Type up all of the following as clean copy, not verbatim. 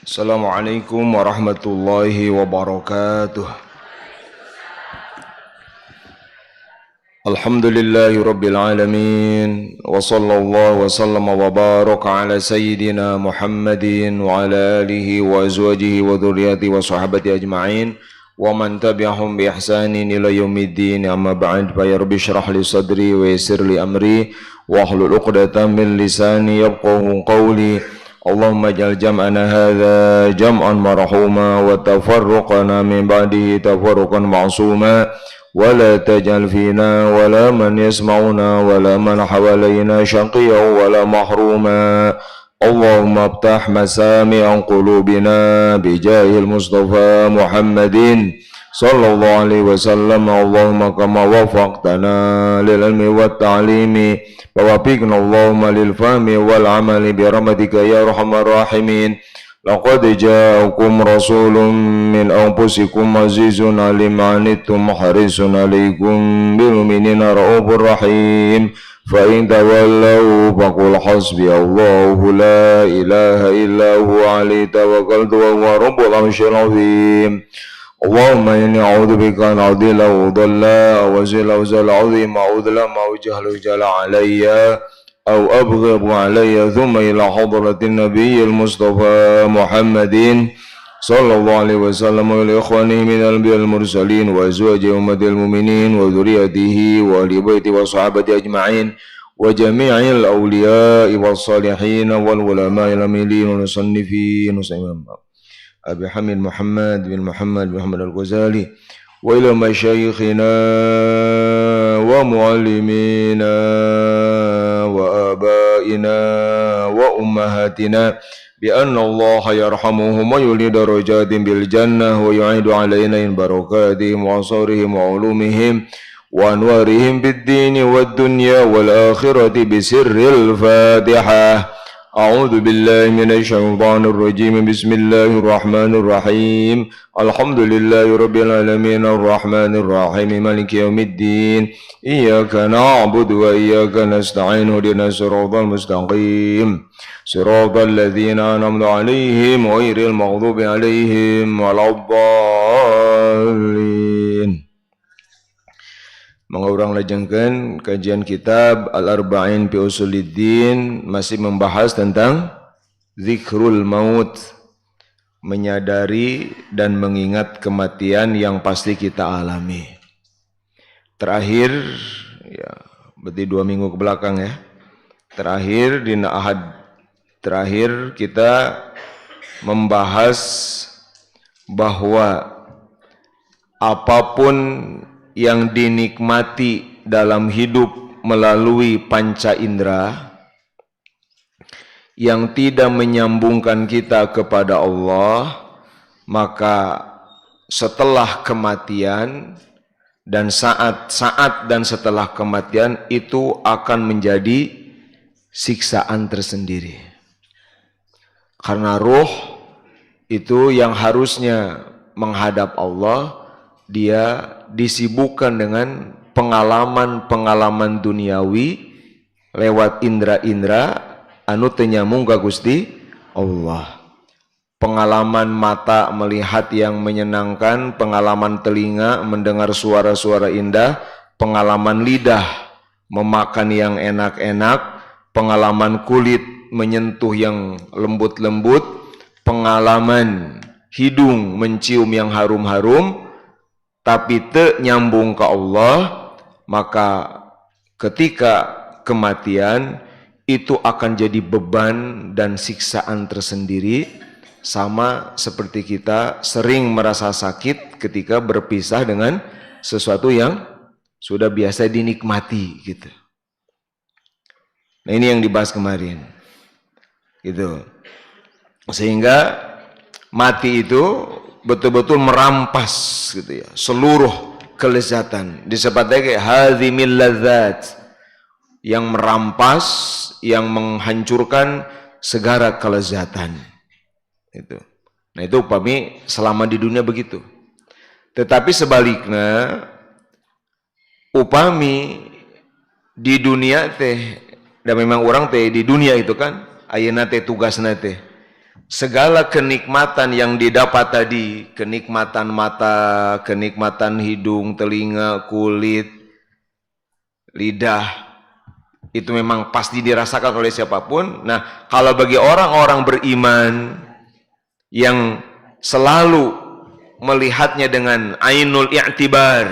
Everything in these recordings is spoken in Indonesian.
Assalamualaikum warahmatullahi wabarakatuh. Alhamdulillahi rabbil alamin. Wa sallallahu wa sallama wa baraka ala sayyidina Muhammadin wa ala alihi wa azwajihi wa dhurriyyatihi wa sahabati ajma'in wa man tabi'ahum bi ihsanin ila yaumiddin. Amma ba'd, fa ya rabbi shrah li sadri wa yassir li amri wa hlul 'uqdatam min lisani yafqahu qawli. Allahumma ij'al jam'ana hadza jam'an marhuma wa tafarruqana min ba'dihi tafarruqan ma'suma wa la taj'al fina wa la man yasma'una wa la man hawalaina syaqiyyan wa la mahruma. Allahumma aftah masami'an qulubina bi jahil Mustafa Muhammadin sallallahu alaihi wasallam. Allahumma kama wafaqtana lil ilmi wat ta'limi wa wafiqna Allahumma lil fahmi wal amali bi rahmatika ya arhamar rahimin. Laqad ja'akum rasulun min anfusikum azizun alim anittum harisun alaikum bil mu'minina raufur rahim. Fa in tawallaw faqul hasbi Allahu la ilaha illa huwa alayhi tawakkaltu wa huwa rabbul arsyil azim. Allahumma inni a'udzubika an adilla wa udalla wa zila wa zala azim wa udlama wa jahla jala alayya aw abghabu alayya thumma ila hadratin nabiyil mustafa Muhammadin sallallahu alaihi wasallam wa ila ikhwanihi minal anbiya'il mursalin wa azwaji ummatil mu'minin wa dhurriyyatihi wa ahli baiti wa sahabati ajma'in wa jami'il awliya'i was salihin wal ulama'il amilin wal musannifin Abi Hamid Muhammad bin Muhammad Al-Ghazali wa ila masyayikhina wa muallimina wa abaina wa ummahatina bi anna Allah yarhamuhum wa yuli darajatin bil jannah wa yu'idu alaina in barakatihim wa asarihim wa ulumihim wa anwarihim bid dini wad dunya wal akhirati bi sirril Fatihah. A'udzu billahi minasy syaithanir rajim. Bismillahir rahmanir rahim. Alhamdulillahirabbil alamin arrahmanir rahim maliki yaumiddin. Iyyaka na'budu wa iyyaka nasta'in. Ihdinas siratal mustaqim. Siratal ladzina an'amta 'alaihim ghairil maghdubi 'alaihim waladdallin. Mengulang lajengkeun kajian kitab Al-Arba'in fi Usuluddin, masih membahas tentang zikrul maut, menyadari dan mengingat kematian yang pasti kita alami. Terakhir ya, berarti 2 minggu ke belakang ya. Terakhir di ahad terakhir kita membahas bahwa apapun yang dinikmati dalam hidup melalui panca indera yang tidak menyambungkan kita kepada Allah, maka setelah kematian dan saat-saat dan setelah kematian itu akan menjadi siksaan tersendiri. Karena ruh itu yang harusnya menghadap Allah, dia disibukkan dengan pengalaman-pengalaman duniawi lewat indra-indra anu teu nyambung ka Gusti Allah. Pengalaman mata melihat yang menyenangkan, pengalaman telinga mendengar suara-suara indah, pengalaman lidah memakan yang enak-enak, pengalaman kulit menyentuh yang lembut-lembut, pengalaman hidung mencium yang harum-harum, tapi teu nyambung ke Allah, maka ketika kematian itu akan jadi beban dan siksaan tersendiri, sama seperti kita sering merasa sakit ketika berpisah dengan sesuatu yang sudah biasa dinikmati gitu. Nah, ini yang dibahas kemarin gitu. Sehingga mati itu betul-betul merampas gitu ya, seluruh kelezatan. Disebutnya kayak hazimil ladzat, yang merampas, yang menghancurkan segala kelezatan. Itu. Nah, itu upami selama di dunia begitu. Tetapi sebaliknya, upami di dunia teh, dan memang orang teh di dunia itu kan, ayeuna teh tugasna teh segala kenikmatan yang didapat tadi, kenikmatan mata, kenikmatan hidung, telinga, kulit, lidah, itu memang pasti dirasakan oleh siapapun. Nah, kalau bagi orang-orang beriman yang selalu melihatnya dengan ainul i'tibar,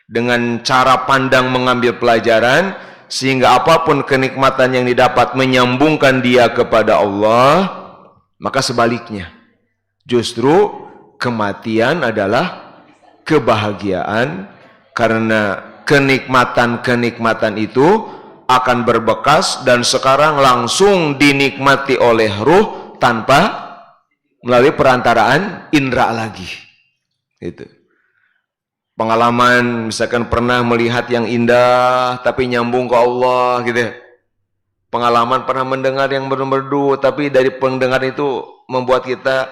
dengan cara pandang mengambil pelajaran, sehingga apapun kenikmatan yang didapat menyambungkan dia kepada Allah, maka sebaliknya, justru kematian adalah kebahagiaan, karena kenikmatan-kenikmatan itu akan berbekas dan sekarang langsung dinikmati oleh ruh tanpa melalui perantaraan indera lagi. Itu pengalaman, misalkan pernah melihat yang indah tapi nyambung ke Allah gitu ya. Pengalaman pernah mendengar yang merdu, tapi dari pendengar itu membuat kita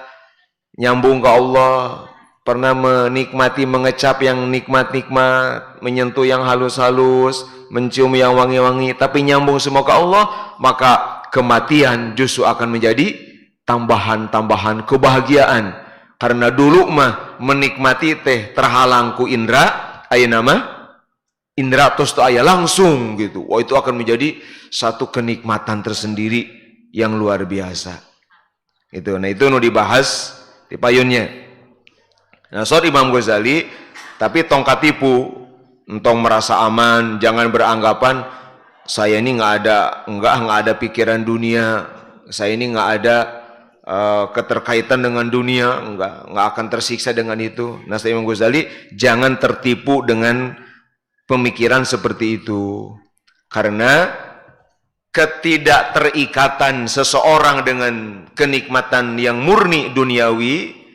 nyambung ke Allah. Pernah menikmati, mengecap yang nikmat-nikmat, menyentuh yang halus-halus, mencium yang wangi-wangi, tapi nyambung semua ke Allah, maka kematian justru akan menjadi tambahan-tambahan kebahagiaan. Karena dulu mah menikmati teh terhalang ku indra, aya nama indra tos tu aya langsung gitu. Wah, itu akan menjadi satu kenikmatan tersendiri yang luar biasa. Itu. Nah, itu nu dibahas di payunnya. Nah, sor Imam Ghazali, tapi tongkat tipu, entong merasa aman, jangan beranggapan saya ini nggak ada pikiran dunia, saya ini nggak ada keterkaitan dengan dunia, nggak akan tersiksa dengan itu. Nah, Imam Ghazali, jangan tertipu dengan pemikiran seperti itu, karena ketidakterikatan seseorang dengan kenikmatan yang murni duniawi,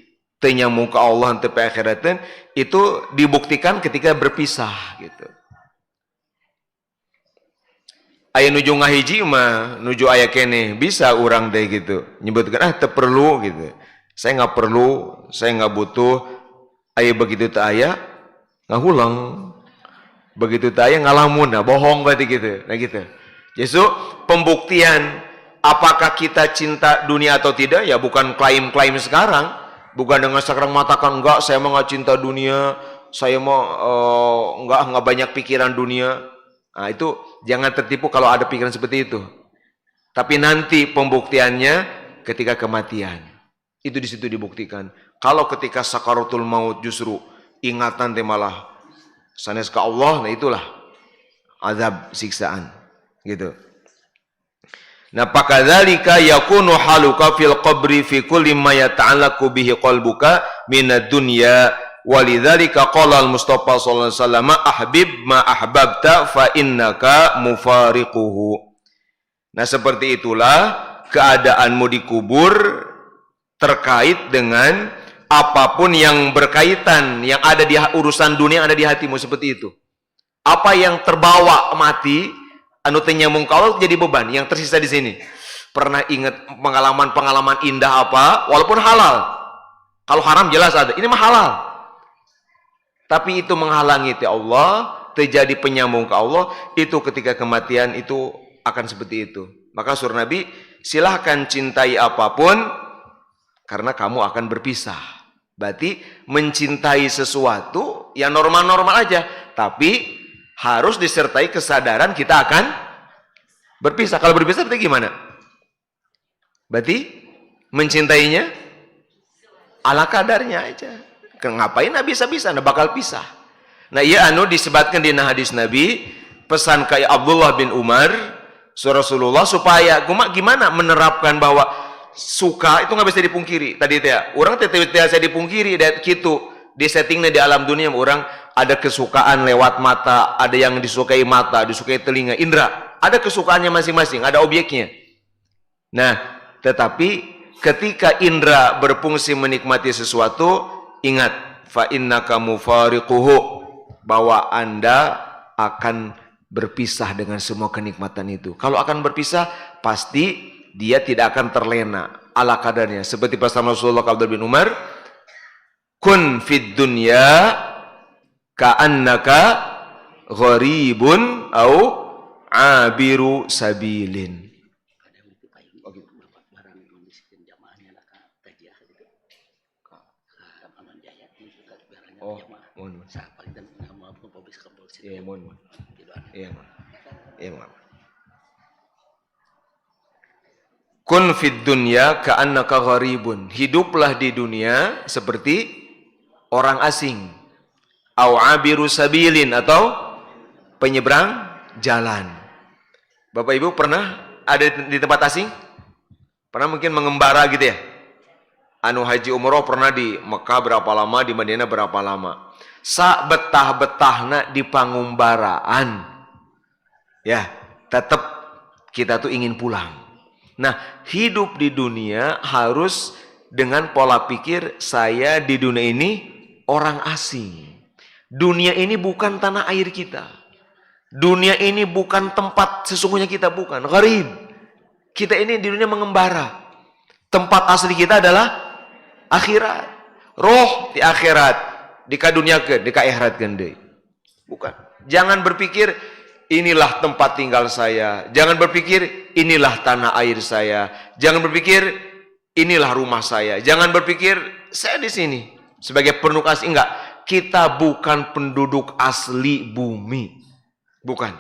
tenyambung ke Allah sampai akhiratan, itu dibuktikan ketika berpisah gitu. Aya nuju ngahiji mah nuju aya kene bisa urang deh gitu nyebutkan teu perlu gitu, saya nggak perlu, saya nggak butuh. Aya begitu teu aya ngahulang, begitu teu aya ngalamun, nah bohong berarti gitu. Nah gitu. Justru pembuktian apakah kita cinta dunia atau tidak ya bukan klaim-klaim sekarang, bukan dengan sekarang mengatakan enggak saya mah nggak cinta dunia, saya mah nggak banyak pikiran dunia. Nah, itu jangan tertipu kalau ada pikiran seperti itu. Tapi nanti pembuktiannya ketika kematian. Itu di situ dibuktikan. Kalau ketika sakaratul maut justru ingatan teh malah sanes ka Allah, nah itulah azab siksaan. Gitu. Nah, pakadzalika yakunu haluka fil qabri fi kulli ma yata'allaqu bihi qalbuka minad dunya. Walidzalika qala al-Mustafa sallallahu alaihi wasallam ahbib ma ahbabta fa innaka mufariquhu. Nah, seperti itulah keadaanmu di kubur terkait dengan apapun yang berkaitan, yang ada di urusan dunia yang ada di hatimu, seperti itu. Apa yang terbawa mati anu teu nyambung ka Allah jadi beban yang tersisa di sini. Pernah ingat pengalaman-pengalaman indah apa, walaupun halal. Kalau haram jelas ada, ini mah halal. Tapi itu menghalangi ti Allah, terjadi penyambung ke Allah, itu ketika kematian itu akan seperti itu. Maka surah Nabi, silahkan cintai apapun, karena kamu akan berpisah. Berarti mencintai sesuatu yang normal-normal aja, tapi harus disertai kesadaran kita akan berpisah. Kalau berpisah berarti gimana? Berarti mencintainya ala kadarnya aja. Ngapain bisa-bisa, nah bakal pisah. Nah, iya anu disebutkan di hadis Nabi, pesan kayak Abdullah bin Umar, Rasulullah supaya gimana menerapkan bahwa suka itu nggak bisa dipungkiri. Tadi ya, orang tidak bisa dipungkiri dan gitu. Di settingnya di alam dunia orang ada kesukaan lewat mata, ada yang disukai mata, disukai telinga, indra. Ada kesukaannya masing-masing, ada objeknya. Nah, tetapi ketika indra berfungsi menikmati sesuatu, ingat, fa innaka mufariquhu, bahwa Anda akan berpisah dengan semua kenikmatan itu. Kalau akan berpisah, pasti dia tidak akan terlena ala kadarnya. Seperti pesan Rasulullah Abdullah bin Umar, kun fid dunya ka'annaka gharibun au abiru sabilin. Oh, mohon. Iya, mohon. Iya, mohon. Iya, mohon. Kun fid dunya ka'annaka gharibun. Hiduplah di dunia seperti orang asing. Au abiru sabilin, atau penyeberang jalan. Bapak Ibu pernah ada di tempat asing? Pernah mungkin mengembara gitu ya? Anu haji umroh pernah di Mekah berapa lama, di Madinah berapa lama. Sa betah-betahna di pangumbaraan. Ya, tetap kita tuh ingin pulang. Nah, hidup di dunia harus dengan pola pikir saya di dunia ini orang asing. Dunia ini bukan tanah air kita. Dunia ini bukan tempat sesungguhnya kita, bukan. Gharib. Kita ini di dunia mengembara. Tempat asli kita adalah akhirat. Roh di akhirat, di dunia ke, di akhirat gende. Bukan. Jangan berpikir inilah tempat tinggal saya. Jangan berpikir inilah tanah air saya. Jangan berpikir inilah rumah saya. Jangan berpikir saya di sini sebagai penduduk asli. Enggak. Kita bukan penduduk asli bumi. Bukan.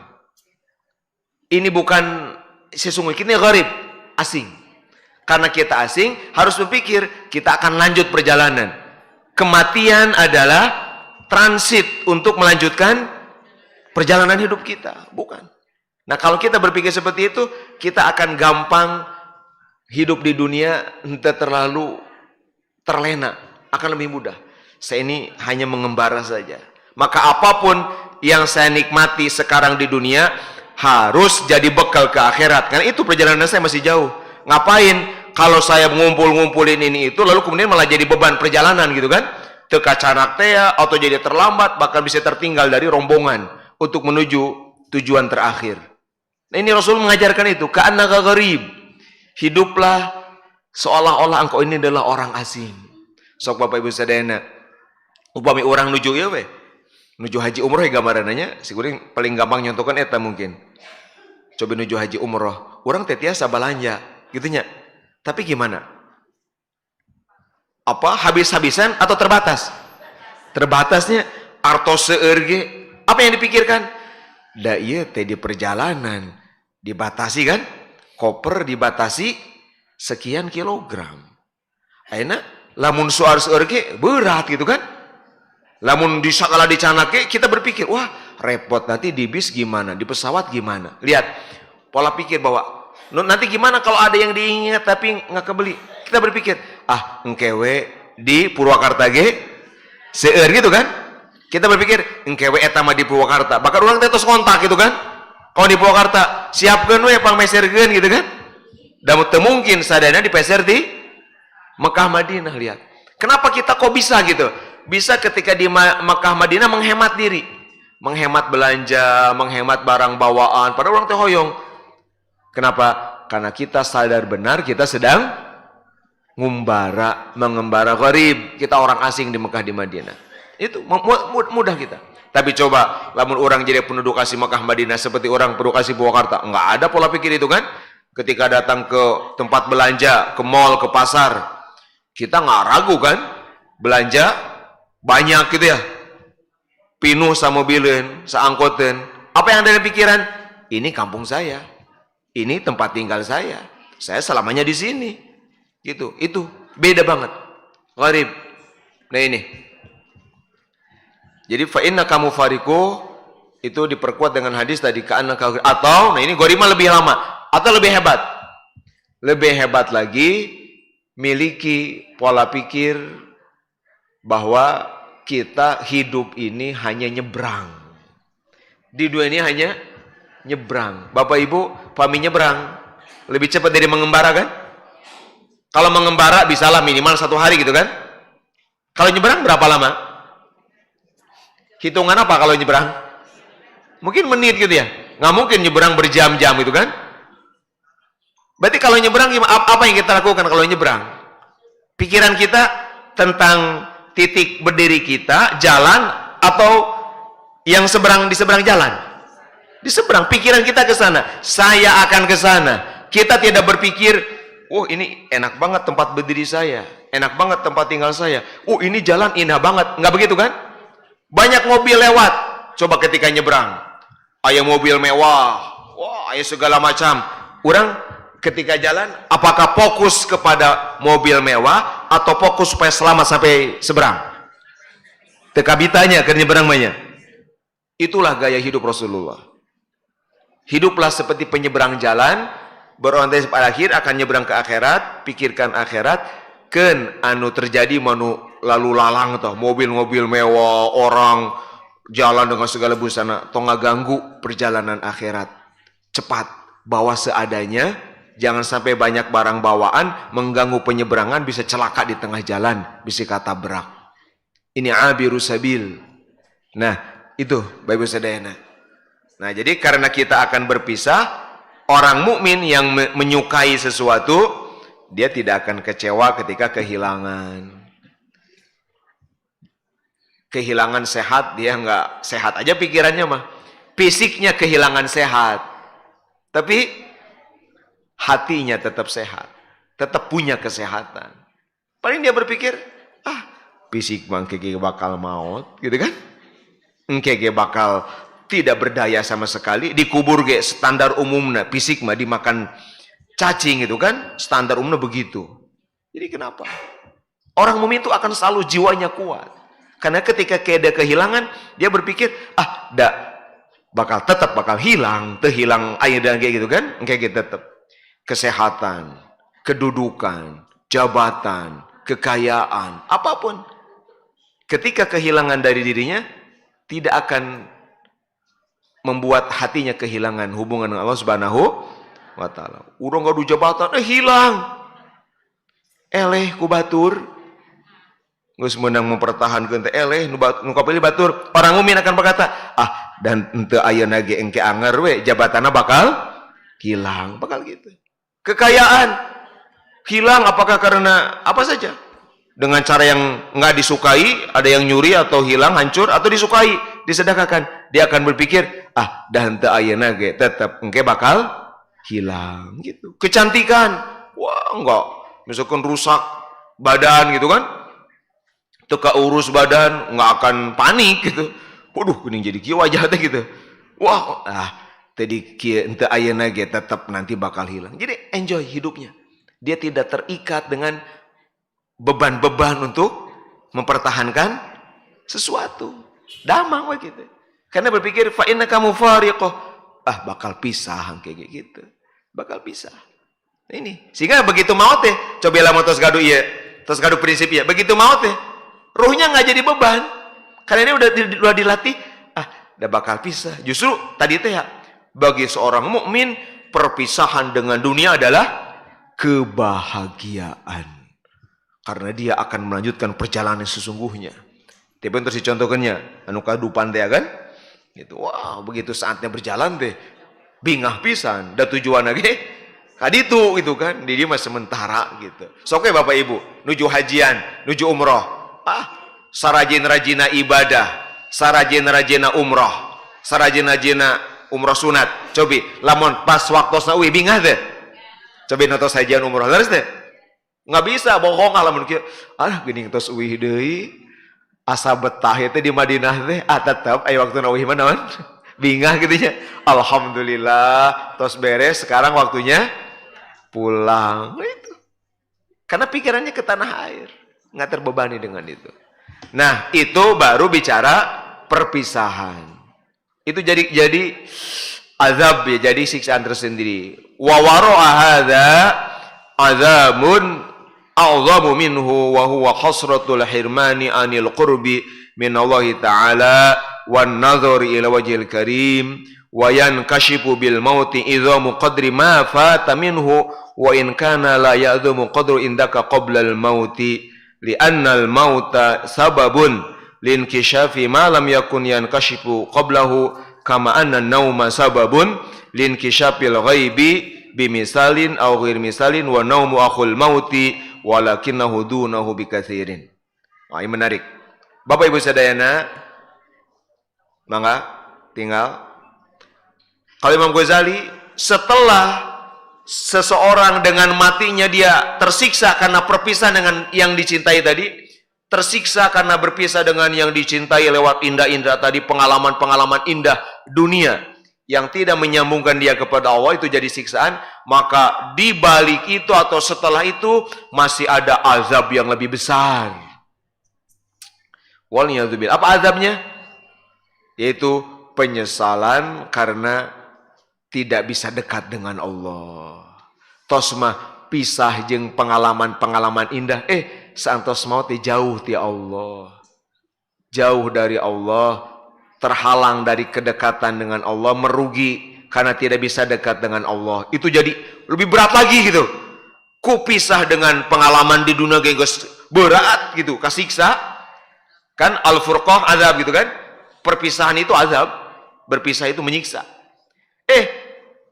Ini bukan sesungguhnya, kita gharib, asing. Karena kita asing, harus berpikir kita akan lanjut perjalanan. Kematian adalah transit untuk melanjutkan perjalanan hidup kita, bukan. Nah, kalau kita berpikir seperti itu, kita akan gampang hidup di dunia, tidak terlalu terlena, akan lebih mudah. Saya ini hanya mengembara saja. Maka apapun yang saya nikmati sekarang di dunia harus jadi bekal ke akhirat. Karena itu perjalanan saya masih jauh. Ngapain kalau saya ngumpul-ngumpulin ini itu, lalu kemudian malah jadi beban perjalanan gitu kan? Teka canak tea, atau jadi terlambat, bahkan bisa tertinggal dari rombongan untuk menuju tujuan terakhir. Nah, ini Rasul mengajarkan itu, ka'annaka gharib. Hiduplah seolah-olah engkau ini adalah orang asing. Sok Bapak Ibu sadayana, upami orang nuju ya we, nuju haji umroh ya gambarannya, siguring paling gampang nyontokan eta mungkin. Coba nuju haji umroh, orang teh tiasa balanja, gitunya. Tapi gimana? Apa habis-habisan atau terbatas? Terbatasnya artos seerge. Apa yang dipikirkan? Da iya teh di perjalanan dibatasi kan? Koper dibatasi sekian kilogram. Ayeuna lamun soal seerge berat gitu kan? Lamun di sakala dicanake kita berpikir, wah repot nanti di bis gimana, di pesawat gimana. Lihat pola pikir bahwa nanti gimana kalau ada yang diingat tapi nggak kebeli. Kita berpikir, ah engkewe di Purwakarta ge seueur gitu kan. Kita berpikir engkewe eta mah di Purwakarta. Bahkan orang teh tos kontak gitu kan. Kalau di Purwakarta siapkeun we pangmeserkeun gitu kan. Da teu mungkin sadana dipeser di Mekah Madinah. Lihat. Kenapa kita kok bisa gitu? Bisa ketika di Mekah Madinah menghemat diri. Menghemat belanja, menghemat barang bawaan. Padahal orang teh hoyong. Kenapa? Karena kita sadar benar kita sedang mengembara gharib. Kita orang asing di Mekah di Madinah. Itu mudah kita. Tapi coba, lamun orang jadi penduduk asing Mekah Madinah seperti orang penduduk asing Purwakarta, enggak ada pola pikir itu kan? Ketika datang ke tempat belanja, ke mall, ke pasar, kita nggak ragu kan? Belanja banyak gitu ya. Pinuh sama mobilin, seangkoten. Apa yang ada di pikiran? Ini kampung saya. Ini tempat tinggal saya. Saya selamanya di sini. Gitu. Itu beda banget. Gharib. Nah ini. Jadi fa inna kamu fariku itu diperkuat dengan hadis tadi ka'annaka, atau nah ini gharima lebih lama atau lebih hebat. Lebih hebat lagi miliki pola pikir bahwa kita hidup ini hanya nyebrang. Di dunia ini hanya nyebrang. Bapak Ibu, pami nyebrang lebih cepat dari mengembara kan? Kalau mengembara bisalah minimal 1 hari gitu kan? Kalau nyebrang berapa lama? Hitungan apa kalau nyebrang? Mungkin menit gitu ya. Nggak mungkin nyebrang berjam-jam gitu kan? Berarti kalau nyebrang apa yang kita lakukan kalau nyebrang? Pikiran kita tentang titik berdiri kita, jalan, atau yang di seberang jalan? Di seberang, pikiran kita ke sana. Saya akan ke sana. Kita tidak berpikir Oh ini enak banget tempat berdiri saya, enak banget tempat tinggal saya. Oh ini jalan indah banget, nggak begitu kan? Banyak mobil lewat, coba ketika nyebrang, ayah mobil mewah, wah ayah segala macam. Orang ketika jalan, apakah fokus kepada mobil mewah atau fokus supaya selamat sampai seberang? Tekabitanya ke nyebrang banyak. Itulah gaya hidup Rasulullah. Hiduplah seperti penyeberang jalan, berorientasi pada akhir, akan nyebrang ke akhirat, pikirkan akhirat, ken anu terjadi manu lalu lalang toh, mobil-mobil mewah, orang jalan dengan segala busana, toh ganggu perjalanan akhirat. Cepat, bawa seadanya, jangan sampai banyak barang bawaan mengganggu penyeberangan, bisa celaka di tengah jalan, bisa katabrak. Ini abiru sabil. Nah, itu Bapak Ibu Saudara. Nah, jadi karena kita akan berpisah, orang mukmin yang menyukai sesuatu, dia tidak akan kecewa ketika kehilangan. Kehilangan sehat, dia nggak sehat aja pikirannya mah. Fisiknya kehilangan sehat, tapi hatinya tetap sehat, tetap punya kesehatan. Paling dia berpikir, fisik mah keke bakal maut, gitu kan? Keke bakal tidak berdaya sama sekali, dikubur ge standar umumnya, fisik mah dimakan cacing gitu kan, standar umumnya begitu. Jadi kenapa? Orang mukmin itu akan selalu jiwanya kuat. Karena ketika ada kehilangan, dia berpikir, tetap bakal hilang, terhilang air dan kayak gitu kan, kayak gitu tetap. Kesehatan, kedudukan, jabatan, kekayaan, apapun. Ketika kehilangan dari dirinya, tidak akan membuat hatinya kehilangan hubungan dengan Allah Subhanahu wa Ta'ala. Urang ngadu jabatan, hilang. Eleh ku batur. Geus meunang mempertahankeun teh eleh nu kapilih batur. Orang mukmin akan berkata, dan henteu ayeuna ge engke anger we, jabatanna bakal hilang, bakal gitu. Kekayaan hilang apakah karena apa saja? Dengan cara yang nggak disukai, ada yang nyuri atau hilang, hancur, atau disukai, disedekahkan. Dia adan berpikir, dan teu ayeuna ge tetep engke bakal hilang gitu. Kecantikan, wah enggak, misalkan rusak badan gitu kan, teu kaurus badan, nggak akan panik gitu. Waduh, kuning jadi kieu wajah teh gitu. Wah, tadi kieu teu ayeuna ge tetep nanti bakal hilang. Jadi enjoy hidupnya. Dia tidak terikat dengan beban-beban untuk mempertahankan sesuatu. Damang we gitu. Karena berpikir fa innaka mufariqah. Bakal pisah kayak gitu. Bakal pisah. Ini sehingga begitu maut teh, coba lamun tos gaduh ieu, tos gaduh prinsip ieu, begitu maut teh, ruhnya enggak jadi beban. Karena ini udah dilatih, udah bakal pisah. Justru tadi teh ya, bagi seorang mukmin perpisahan dengan dunia adalah kebahagiaan. Karena dia akan melanjutkan perjalanan sesungguhnya. Tapi untuk dicontohkannya, anu kadupan teh kan? Gitu. Wow, begitu saatnya berjalan teh, bingah pisan, da tujuan lagi kaditu gitu kan. Di dia mah sementara gitu. Sok we Bapak Ibu, nuju hajian, nuju umroh. Sarajin-rajina ibadah, sarajin-rajina umroh, sarajin-rajina umroh sunat. Cobi, lamun pas waktosna uwi bingah teh. Cobi notos hajian umroh, terus teh. Nggak bisa bohong alamun kieu. Geuning tos uwih deui. Asa betah itu di Madinah teh, tetep aya waktuna uwih mah naon? Bingah gitu nya. Alhamdulillah tos beres, sekarang waktunya pulang. Itu. Karena pikirannya ke tanah air, nggak terbebani dengan itu. Nah, itu baru bicara perpisahan. Itu jadi azab ya, jadi siksaan tersendiri. Wa wara'a hadza azabun a'zamu minhu wa huwa hasratul hirmani anil qurbi min Allah ta'ala wan nazari ila wajhil karim wa yankashifu bil mauti idhamu qadri ma fata minhu wa in kana la ya'dhamu qadru indaka qabla al mauti li'anna al mauta sababun linkishafi ma lam yakun yankashifu qablahu kama anna an-nauma sababun linkishafil ghaibi bimisalin aw ghair misalin wa naumu akhul mauti walakinnahu dunahu bikatsirin. Ini menarik. Bapak Ibu sadayana, mangga tinggal. Kalau Imam Ghazali setelah seseorang dengan matinya dia tersiksa karena perpisahan dengan yang dicintai tadi, tersiksa karena berpisah dengan yang dicintai lewat indah-indah tadi, pengalaman-pengalaman indah dunia yang tidak menyambungkan dia kepada Allah, itu jadi siksaan. Maka di balik itu atau setelah itu masih ada azab yang lebih besar. Waliyadzubillah. Apa azabnya? Yaitu penyesalan karena tidak bisa dekat dengan Allah. Tosmah pisah jeung pengalaman-pengalaman indah. Saantos mau teh jauh ti Allah. Jauh dari Allah, terhalang dari kedekatan dengan Allah, merugi karena tidak bisa dekat dengan Allah. Itu jadi lebih berat lagi gitu. Ku pisah dengan pengalaman di dunia geus berat gitu, kasiksa. Kan al-furqah azab gitu kan? Perpisahan itu azab, berpisah itu menyiksa.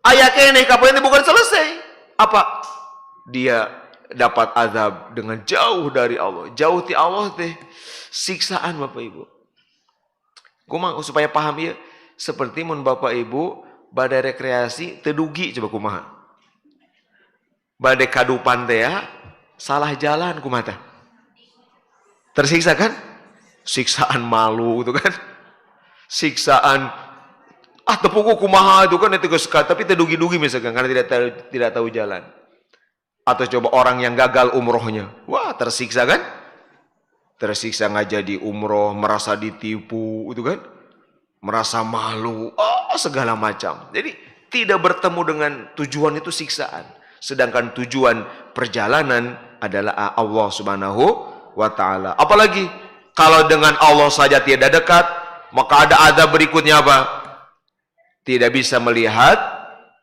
Aya keneh kapan itu bukan selesai. Apa? Dia dapat azab dengan jauh dari Allah. Jauh ti Allah teh siksaan Bapak Ibu. Kumaha supaya paham ya? Seperti mun Bapak Ibu bade rekreasi teu dugi coba kumaha. Bade kadupan teh ya, salah jalan kumaha tah? Tersiksa kan? Siksaan malu itu kan. Siksaan tepuku kumaha itu kan itu geus tapi tedugi-dugi misalkan karena tidak tahu jalan. Atau coba orang yang gagal umrohnya. Wah, tersiksa kan? Tersiksa nggak jadi umroh, merasa ditipu itu kan? Merasa malu, segala macam. Jadi tidak bertemu dengan tujuan itu siksaan. Sedangkan tujuan perjalanan adalah Allah Subhanahu wa taala. Apalagi kalau dengan Allah saja tidak dekat, maka ada azab berikutnya apa? Tidak bisa melihat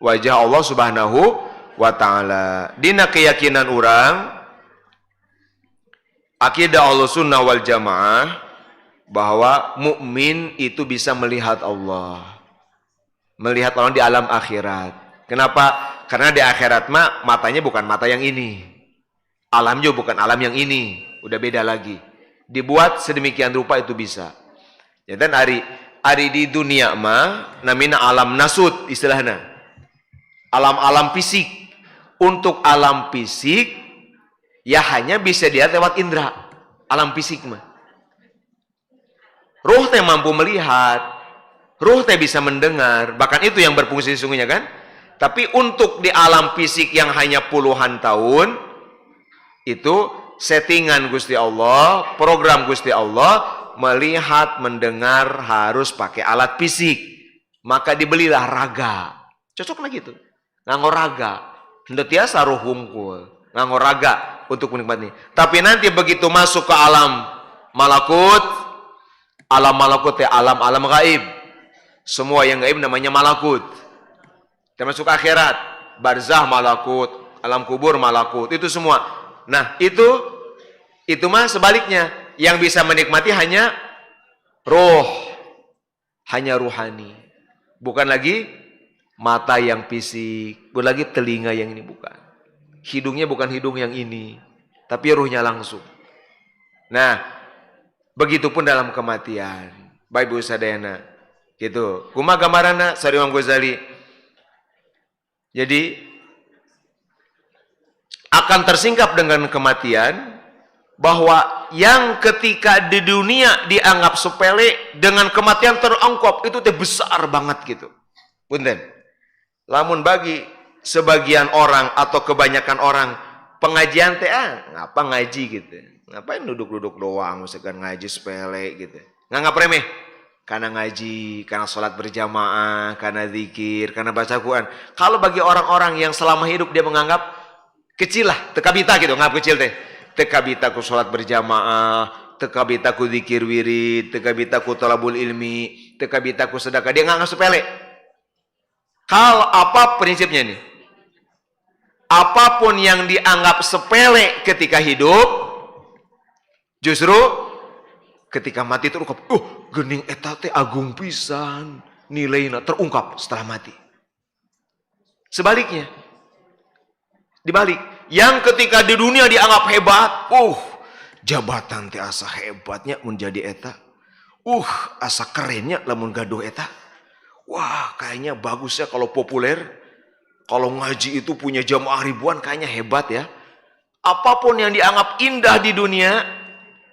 wajah Allah Subhanahu wa ta'ala. Dina keyakinan orang, akidah Ahlussunnah wal Jamaah, bahwa mukmin itu bisa melihat Allah. Melihat Allah di alam akhirat. Kenapa? Karena di akhirat matanya bukan mata yang ini. Alamnya bukan alam yang ini. Udah beda lagi. Dibuat sedemikian rupa itu bisa. Ya dan hari di dunia namina alam nasut istilahnya. Alam-alam fisik. Untuk alam fisik ya hanya bisa dilihat lewat indera. Alam fisik Ruh teh mampu melihat, ruh teh bisa mendengar, bahkan itu yang berfungsi sesungguhnya kan. Tapi untuk di alam fisik yang hanya puluhan tahun, itu settingan Gusti Allah, program Gusti Allah, melihat, mendengar harus pakai alat fisik. Maka dibelilah raga. Cocok lagi gitu. Nganggo raga. Hendak tiasa ruh hungkul. Nganggo raga untuk menikmati. Tapi nanti begitu masuk ke alam malakut, alam malakut ya alam gaib. Semua yang gaib namanya malakut. Termasuk akhirat, barzah malakut, alam kubur malakut, itu semua. Nah, itu mah sebaliknya. Yang bisa menikmati hanya roh, hanya ruhani. Bukan lagi mata yang fisik, bukan lagi telinga yang ini, bukan. Hidungnya bukan hidung yang ini, tapi ruhnya langsung. Nah, begitupun dalam kematian. Baik Bu Sadayana. Gitu. Kumaha gambaranna sari Imam Ghazali. Jadi akan tersingkap dengan kematian, bahwa yang ketika di dunia dianggap sepele, dengan kematian terangkap itu teh besar banget gitu. Punten. Lamun bagi sebagian orang atau kebanyakan orang, pengajian teh ngapa ngaji gitu. Ngapain duduk-duduk doang, misalkan ngaji sepele gitu. Nganggap remeh. Karena ngaji, karena sholat berjamaah, karena zikir, karena baca Quran. Kalau bagi orang-orang yang selama hidup dia menganggap kecil lah, tekabita gitu, nganggap kecil teh. Tekabita ku sholat berjamaah, tekabita ku zikir wirid, tekabita ku thalabul ilmi, tekabita ku sedekah, dia nganggap sepele. Kalau apa prinsipnya nih? Apapun yang dianggap sepele ketika hidup, justru ketika mati terungkap, gening eta teh agung pisan, nilainya terungkap setelah mati. Sebaliknya, dibalik, yang ketika di dunia dianggap hebat, jabatan teh asa hebatnya menjadi eta, asa kerennya lamun gaduh eta, wah kayaknya bagusnya kalau populer, Kalau ngaji itu punya jamaah ribuan kayaknya hebat ya. Apapun yang dianggap indah di dunia,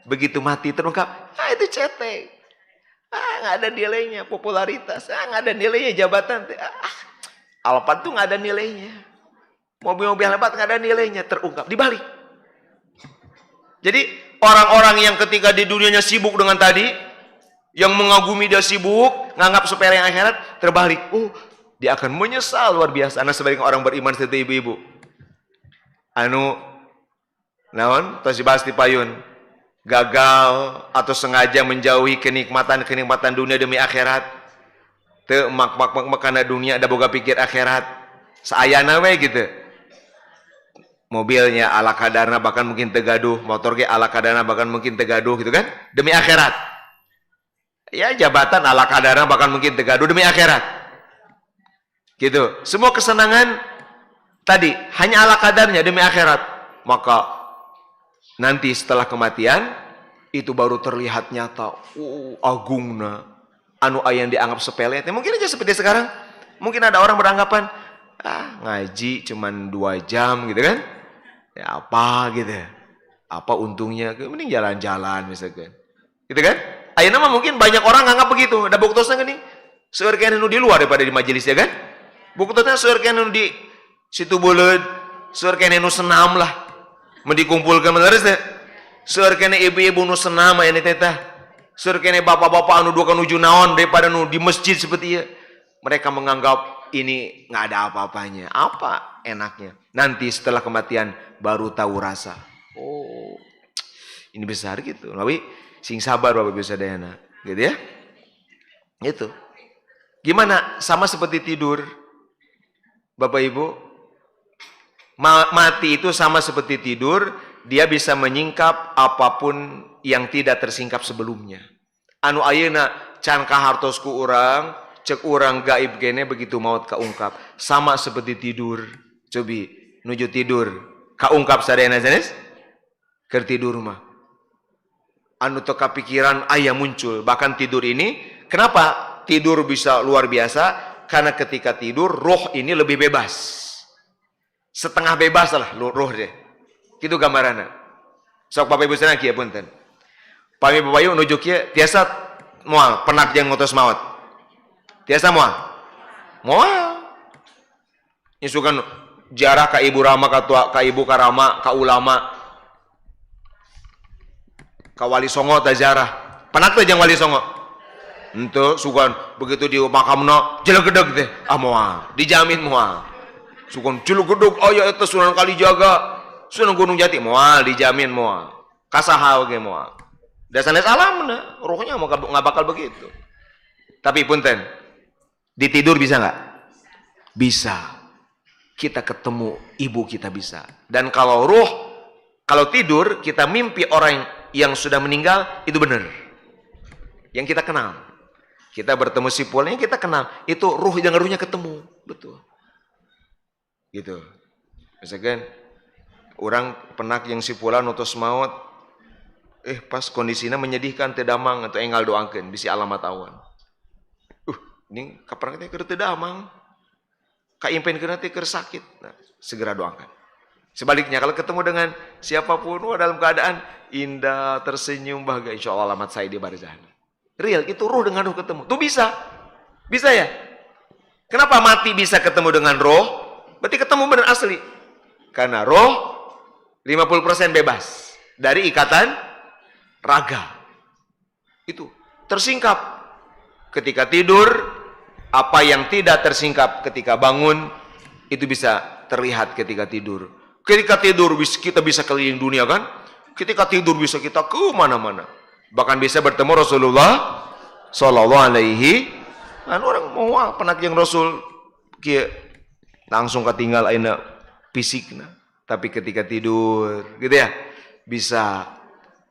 begitu mati terungkap, itu cetek. Nggak ada nilainya, popularitas. Nggak ada nilainya, jabatan. Alphard tuh nggak ada nilainya. Mobil-mobil hebat nggak ada nilainya, terungkap, dibalik. Jadi orang-orang yang ketika di dunianya sibuk dengan tadi, yang mengagumi dia sibuk, nganggap sepele yang akhirat, terbalik. Dia akan menyesal luar biasa. Anda sebaliknya orang beriman seperti ibu-ibu. Naon, tos dibahas di payun. Gagal atau sengaja menjauhi kenikmatan dunia demi akhirat. Teu mak karena dunia ada boga pikir akhirat. Saayana we gitu. Mobilnya ala kadarna bahkan mungkin tegaduh, motor ge ala kadarna bahkan mungkin tegaduh gitu kan? Demi akhirat. Ya jabatan ala kadarna bahkan mungkin tegaduh demi akhirat. Gitu. Semua kesenangan tadi hanya ala kadarnya demi akhirat. Maka nanti setelah kematian itu baru terlihat nyata. Agungna anu yang dianggap sepele. Mungkin aja seperti sekarang. Mungkin ada orang beranggapan ngaji cuman 2 jam gitu kan. Ya apa gitu. Apa untungnya? Mending jalan-jalan misalkan. Gitu kan? Ayeuna mah mungkin banyak orang nganggap begitu. Da buktosna geuning. Seueur kene nu di luar daripada di majelis ya kan? Buktosna seueur kene nu di situ beuleud, seueur kene nu senam lah. Mendikumpulkan menaris teh. Seueur kene ibu-ibu nu senam aya teh tah. Seueur kene bapak-bapak anu duka nuju naon daripada nu di masjid seperti ieu. Mereka menganggap ini nggak ada apa-apanya. Apa enaknya? Nanti setelah kematian baru tahu rasa. Ini besar gitu. Tapi sing sabar Bapak Ibu sadayana, gitu ya. Itu. Gimana? Sama seperti tidur. Bapak Ibu, mati itu sama seperti tidur, dia bisa menyingkap apapun yang tidak tersingkap sebelumnya. Anu ayeuna can kahartosku urang, cek urang gaib gene begitu maut kaungkap. Sama seperti tidur. Cobi nuju tidur, kaungkap sadayana sanes? Keur tidur mah. Anu teu kapikiran aya muncul. Bahkan tidur ini, kenapa tidur bisa luar biasa? Karena ketika tidur roh ini lebih bebas. Setengah bebas lah roh deh. Kitu gambaranna. Sok Bapak Ibu sadayana kieu punten. Pami Bapak Ibu nuju kieu tiasa moal penak jeung ngutus maut. Tiasa moal. Moal. Isukan jarah ka ibu rama ka tua ka ibu ka rama ka ulama ka wali songo ta jarah. Penak teh jeung wali songo. Henteu sugan begitu di makamna jelegedeg teh moal. Dijamin moal. Sugan jelegedeg aya eta Sunan Kalijaga, Sunan Gunung Jati moal dijamin moal. Kasaha ge moal. Da sanes alamna, rohnya enggak bakal begitu. Tapi punten, di tidur bisa enggak? Bisa. Kita ketemu ibu kita bisa. Dan kalau kalau tidur kita mimpi orang yang sudah meninggal, itu benar. Yang kita kenal. Kita bertemu sipulnya kita kenal. Itu ruh yang ruhnya ketemu. Betul. Gitu. Misalkan orang penak yang sipulan utus maut, pas kondisinya menyedihkan tedamang atau enggal doangkeun bisi alamat awan. Ini kapan kita keur teu damang. Kaimpenkeun teh keur sakit. Nah, segera doakan. Sebaliknya kalau ketemu dengan siapapun dalam keadaan indah, tersenyum, bahagia, insyaallah alamat saya di barzah. Real itu ruh dengan ruh ketemu. Tuh bisa. Bisa ya? Kenapa mati bisa ketemu dengan roh? Berarti ketemu benar asli. Karena roh 50% bebas dari ikatan raga. Itu tersingkap ketika tidur. Apa yang tidak tersingkap ketika bangun itu bisa terlihat ketika tidur. Ketika tidur kita bisa keliling dunia kan? Ketika tidur bisa kita ke mana-mana. Bahkan bisa bertemu Rasulullah sallallahu alaihi orang mau penak yang Rasul kieu langsung ketinggal aina fisikna. Tapi ketika tidur gitu ya bisa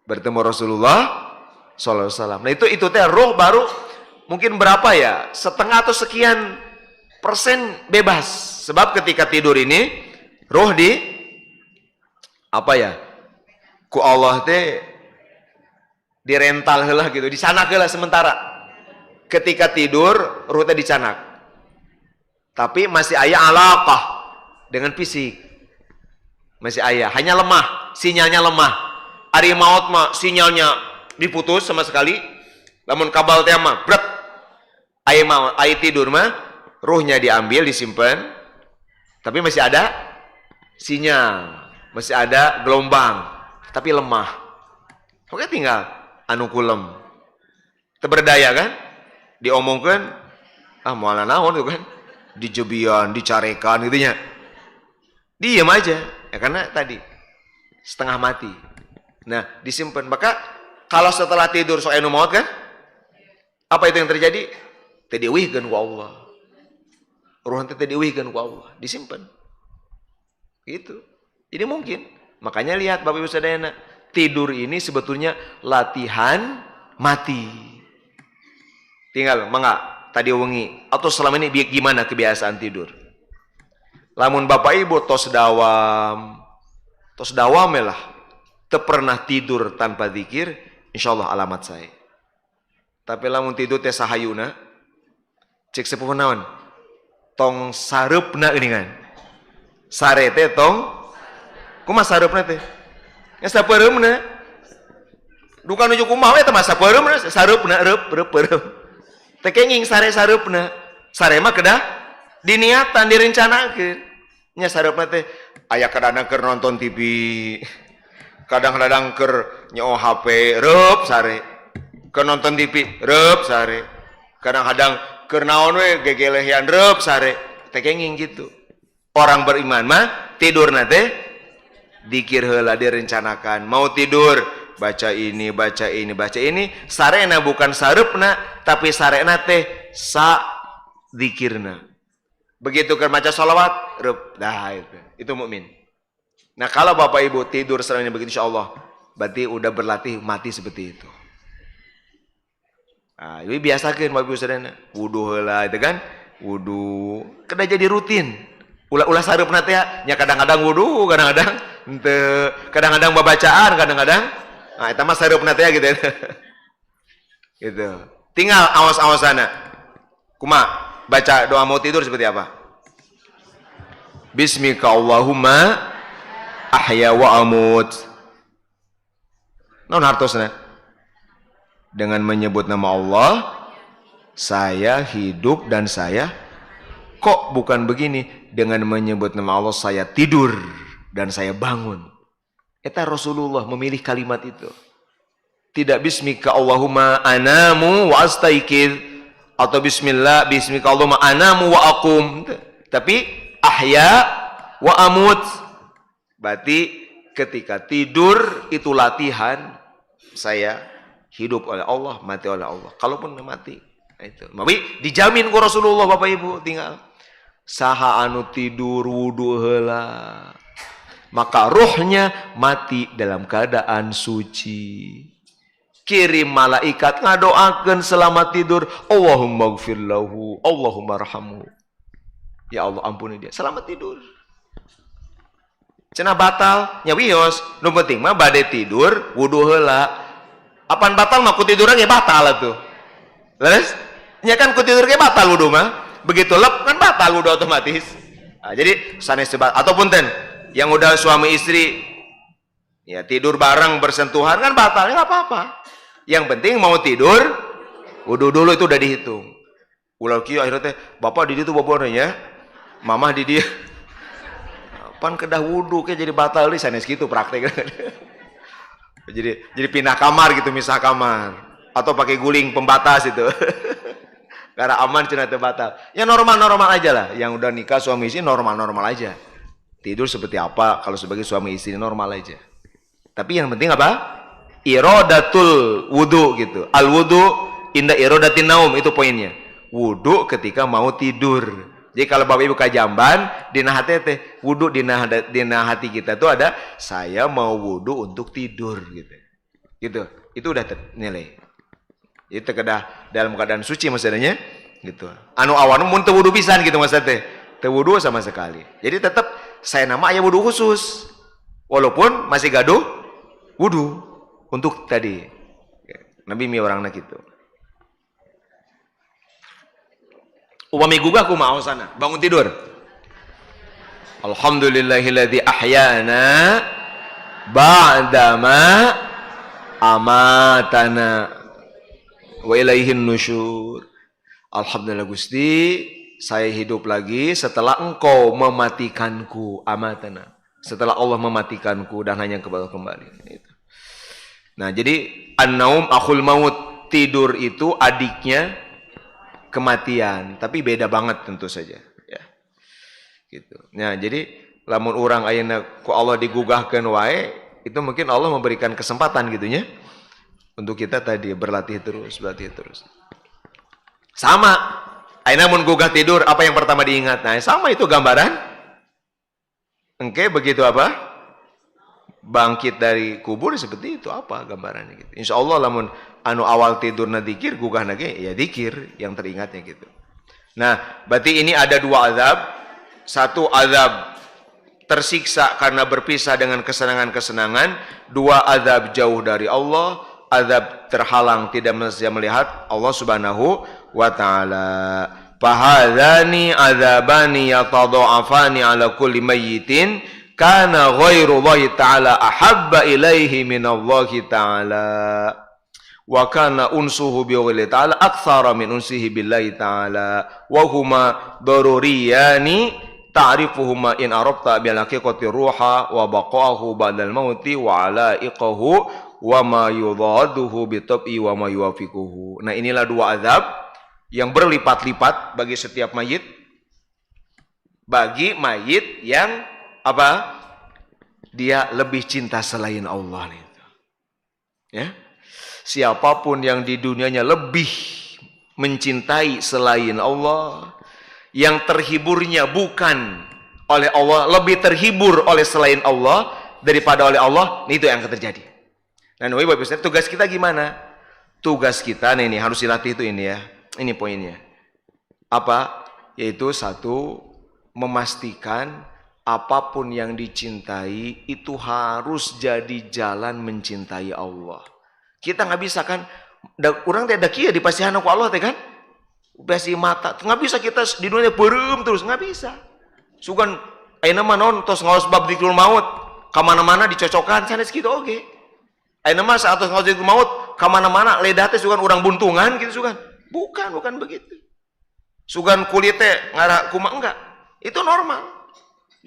bertemu Rasulullah sallallahu alaihi wasallam. Nah itu teh roh baru mungkin berapa ya? Setengah atau sekian persen bebas. Sebab ketika tidur ini roh ku Allah teh dirental heula gitu, dicanak heula sementara. Ketika tidur roh teh dicanak. Tapi masih aya alaqah. dengan fisik. Masih ayah, hanya lemah, sinyalnya lemah. Ari maut mah sinyalnya diputus sama sekali. Lamun kabal teh mah bret. Ai maut, ai tidur mah ruhnya diambil, disimpan. Tapi masih ada sinyal, masih ada gelombang, tapi lemah. Oke tinggal anu kulem. Teberdaya kan? Diomongkan, mualah naon tuh kan? Dijebian, dicarekan gitu nya. Diam aja, ya karena tadi setengah mati. Nah, disimpan. Maka kalau setelah tidur sok anu maut kan? Apa itu yang terjadi? Teu dieuwihkeun ku Allah. Ruh teh dieuwihkeun ku Allah, disimpan. Gitu. Jadi mungkin, makanya lihat Bapak Ibu Saudara, tidur ini sebetulnya latihan mati. Tinggal mangga tadi wengi atau selama ini gimana kebiasaan tidur? Lamun Bapak Ibu tos dawam lah, teu pernah tidur tanpa zikir, insyaallah alamat saya. Tapi lamun tidur teh sahayuna, cek sepuh naon? Tong sareupna geuningan. Sare teh tong kumaha sareupna teh? Nya sapereumna. Duka nuju kumaha we teh mah sapereumna, sareupna reup. Teh kenging sare sareupna. Sare mah kedah diniatan, direncanakeun. Nya sareupna teh aya kadang-kadang keur nonton TV. Kadang-kadang keur nyoo HP, reup sare. Keur nonton TV, reup sare. Kadang-kadang keur naon we gegelehan reup sare. Teh kenging gitu. Orang beriman mah tidurna teh dikir heula, direncanakan. Mau tidur baca ini, baca ini, baca ini. Sarena bukan sareupna, tapi sarena teh sa zikirna. Begitu keur maca sholawat, reup. Dah itu mukmin. Nah, kalau Bapak Ibu tidur setelahnya begitu insyaallah, berarti udah berlatih mati seperti itu. Nah, jadi biasakeun Bapak Ibu Saudara, wudu heula itu kan? Wudu, kada jadi rutin. Ulah sareupna teh nya kadang-kadang wudu, kadang-kadang henteu, kadang-kadang babacaan, kadang-kadang nah eta mah sareupna teh gitu. Gitu. Tinggal awas-awasana. Kumaha baca doa mau tidur seperti apa? Bismika Allahumma ahya wa amut. Naon hartosna? Dengan menyebut nama Allah, saya hidup dan saya kok bukan begini, dengan menyebut nama Allah saya tidur dan saya bangun. Eta Rasulullah memilih kalimat itu. Tidak bismika Allahumma anamu wa astaikid atau bismika Allahumma anamu wa aqum, tapi ahya wa amut. Berarti ketika tidur itu latihan saya hidup oleh Allah, mati oleh Allah. Kalaupun mati, itu. Tapi dijamin ku Rasulullah Bapak Ibu, tinggal saha anu tidur wudu heula, maka ruhnya mati dalam keadaan suci. Kirim malaikat ngadoakeun selamat tidur, Allahumma gfir lahu, Allahumma arhamhu. Ya Allah ampuni dia, selamat tidur. Cenah batal nya wios, nu penting mah bade tidur wudu heula. Apaan batal mah ku tiduran ge batal atuh. Leres? Nya kan ku tidur ge batal wudu mah. Begitu lep kan batal wudu otomatis. Nah, jadi sanes sebat ataupun ten yang udah suami istri ya tidur bareng bersentuhan kan batal, enggak apa-apa. Yang penting mau tidur wudu dulu, itu udah dihitung. Ulah kieu akhirnya teh bapak di ditu bobona nya. Mamah di dia. Pan kedah wudu ke jadi batal deui sanes kitu praktek. Jadi pindah kamar gitu, misah kamar atau pakai guling pembatas itu. Karena aman cenah teu batal. Ya normal-normal aja lah. Yang udah nikah suami istri normal-normal aja. Tidur seperti apa kalau sebagai suami istri normal aja. Tapi yang penting apa? Iradatul wudu gitu. Al wudu inda iradatin naum, itu poinnya. Wudu ketika mau tidur. Jadi kalau Bapak Ibu kajamban, dina hati teh wudu dina hati kita tuh ada saya mau wudu untuk tidur gitu. Gitu. Itu udah ternilai. Itu kedah dalam keadaan suci maksudnya gitu. Anu awan mun teu wudu pisan gitu maksudnya teh. Teu wudu sama sekali. Jadi tetap saya nama aya wudu khusus. Walaupun masih gaduh wudu untuk tadi. Nabi mi orangna gitu. Upami gugah kumaha sana, bangun tidur. Alhamdulillahilladzi ahyana ba'dama amatana wa ilaihin nusyur. Alhamdulillah Gusti, saya hidup lagi setelah Engkau mematikanku. Amatana, setelah Allah mematikanku dan hanya kepada kembali. Nah, jadi an-naum akhul maut, tidur itu adiknya kematian, tapi beda banget tentu saja. Ya, gitu. Nah, jadi lamun orang ayeuna ku Allah digugahkeun wae, itu mungkin Allah memberikan kesempatan gitunya untuk kita tadi berlatih terus. Sama, ayeuna mun gugah tidur apa yang pertama diingat? Nah, sama itu gambaran. Engke begitu apa? Bangkit dari kubur seperti itu apa gambarannya gitu. Insyaallah lamun anu awal tidur na dzikir gugah na ge ya dzikir yang teringatnya gitu. Nah, berarti ini ada dua azab. Satu azab tersiksa karena berpisah dengan kesenangan-kesenangan, dua azab jauh dari Allah, azab terhalang tidak bisa melihat Allah Subhanahu wa taala. Fahadzani azabani yatadha'afani ala kulli mayyitin kana ghairullahi ta'ala ahabba ilaihi minallahi ta'ala wa kana unsuhu billahi ta'ala aktsara min unsihi billahi ta'ala wa huma daruriyani ta'rifuhuma in arabta bil haqiqati ruha wa baqahu ba'dal mauti wa alaiqahu wa ma yudhaduhu bi tab'i wa ma yuwafiquhu. Nah, inilah dua azab yang berlipat-lipat bagi setiap mayit, bagi mayit yang apa? Dia lebih cinta selain Allah itu. Ya. Siapapun yang di dunianya lebih mencintai selain Allah, yang terhiburnya bukan oleh Allah, lebih terhibur oleh selain Allah daripada oleh Allah, itu yang akan terjadi. Nah, tugas kita gimana? Tugas kita nih harus dilatih itu ini ya. Ini poinnya. Apa? Yaitu satu, memastikan apapun yang dicintai itu harus jadi jalan mencintai Allah. Kita nggak bisa kan, orang tidak kia dipasihan aku Allah teh kan, besi mata, nggak bisa kita di dunia berem terus, nggak bisa. Sugan, aina manon tos ngaos bab dzikrul maut, kamana-mana dicocokan, sanes gitu oke. Aina mah saat tos ngaos dzikrul maut, kamana-mana ledah teh sugan orang buntungan gitu sugan. Bukan begitu. Sugan kulitnya ngarah kuma enggak. Itu normal.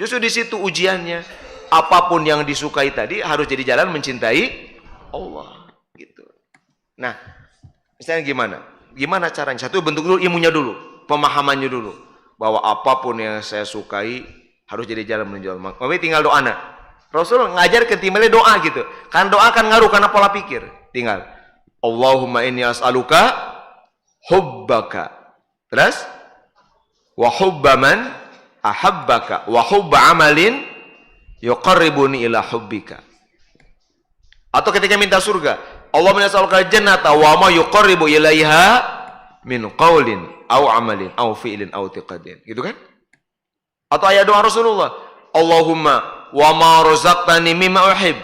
Justru di situ ujiannya. Apapun yang disukai tadi harus jadi jalan mencintai Allah. Gitu. Nah, misalnya gimana? Gimana caranya? Satu, bentuk dulu ilmunya dulu, pemahamannya dulu, bahwa apapun yang saya sukai harus jadi jalan menuju Allah. Tapi tinggal doa nak. Rasul ngajar ke timnya doa gitu. Kan doa kan ngaruh karena pola pikir. Tinggal Allahumma inni as'aluka hubbaka, terus wa hubba man ahabbaka wa hubba amalin yuqarribuni ila hubbika. Atau ketika minta surga, Allahumma nas'aluka jannata wa ma yuqarribu ilaiha min qaulin au amalin au fi'lin au tiqadin. Gitu kan? Atau ayat doa Rasulullah, Allahumma wa ma razaqtani mimma uhib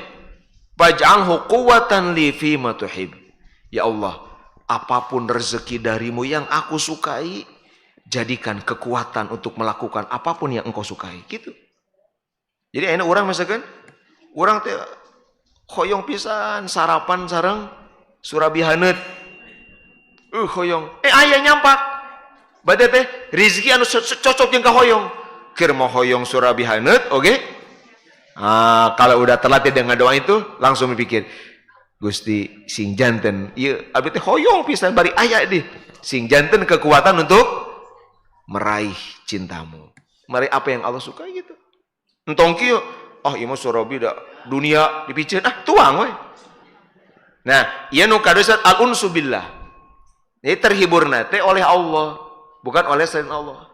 faj'alhu quwwatan li fima tuhib. Ya Allah, apapun rezeki darimu yang aku sukai, jadikan kekuatan untuk melakukan apapun yang engkau sukai. Gitu. Jadi enak orang misalkan, orang teh hoyong pisan sarapan sareng surabi haneut. Hoyong. Aya nyampak. Bade teh rezeki anu cocok jeung ka hoyong. Keur mau hoyong surabi haneut, oke? Kalau udah terlatih dengan doa itu, langsung berpikir, Gusti sing janten, ieu abi teh hoyong pisan bari aya deh. Sing janten kekuatan untuk meraih cintamu. Meraih apa yang Allah suka gitu. Entong kieu, ieu mah surabi da dunia dipicen, tuang we. Nah, ieu nu kadosat al-unsu billah. Jadi terhiburna teh oleh Allah, bukan oleh selain Allah.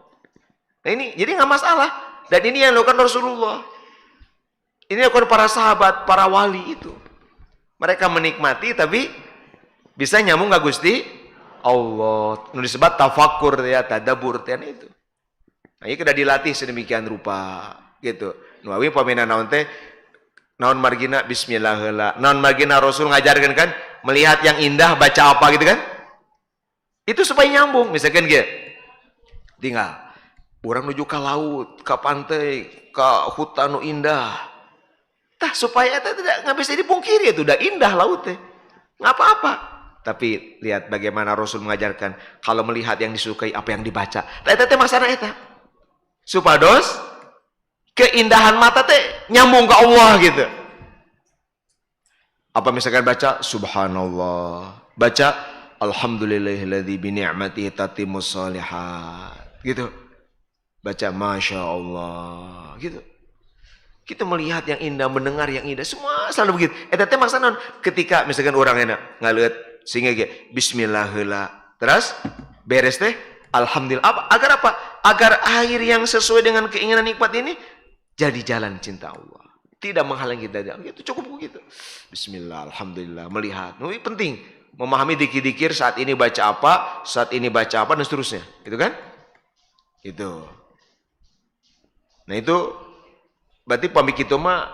Nah ini jadi enggak masalah. Dan ini yang dilakukan Rasulullah. Ini dilakukan para sahabat, para wali itu. Mereka menikmati tapi bisa nyambung gak Gusti? Allah. Nu disebut tafakkur ya, tadabbur teh itu. Nah, ini sudah dilatih sedemikian rupa gitu. Nu awi pamina naon teh naon margina bismillah heula. Naon margina Rasul ngajarkeun kan melihat yang indah baca apa gitu kan? Itu supaya nyambung misalkan gitu. Tinggal Urang nuju ka laut, ka pantai, ka hutan nu indah. Tah supaya eta tidak bisa dipungkiri, itu udah indah laut teh. Nggak apa-apa. Tapi lihat bagaimana Rasul mengajarkan kalau melihat yang disukai apa yang dibaca. Eta teh masalah eta. Supados keindahan mata teh nyambung ke Allah gitu. Apa misalkan baca subhanallah, baca alhamdulillahilladzi bi ni'matihi tatimmus shalihat. Gitu. Baca masya Allah gitu. Kita melihat yang indah, mendengar yang indah, semua selalu begitu. Eta teh maksudna ketika misalkan orang enak ngaleut singa ge bismillah heula. Terus beres teh alhamdulillah. Agar apa? Agar air yang sesuai dengan keinginan nikmat ini jadi jalan cinta Allah. Tidak menghalangi kita. Itu cukup begitu. Bismillah, alhamdulillah, melihat. Ini penting memahami dikir-dikir saat ini baca apa, saat ini baca apa dan seterusnya. Gitu kan? Itu. Nah itu berarti pamik itu mah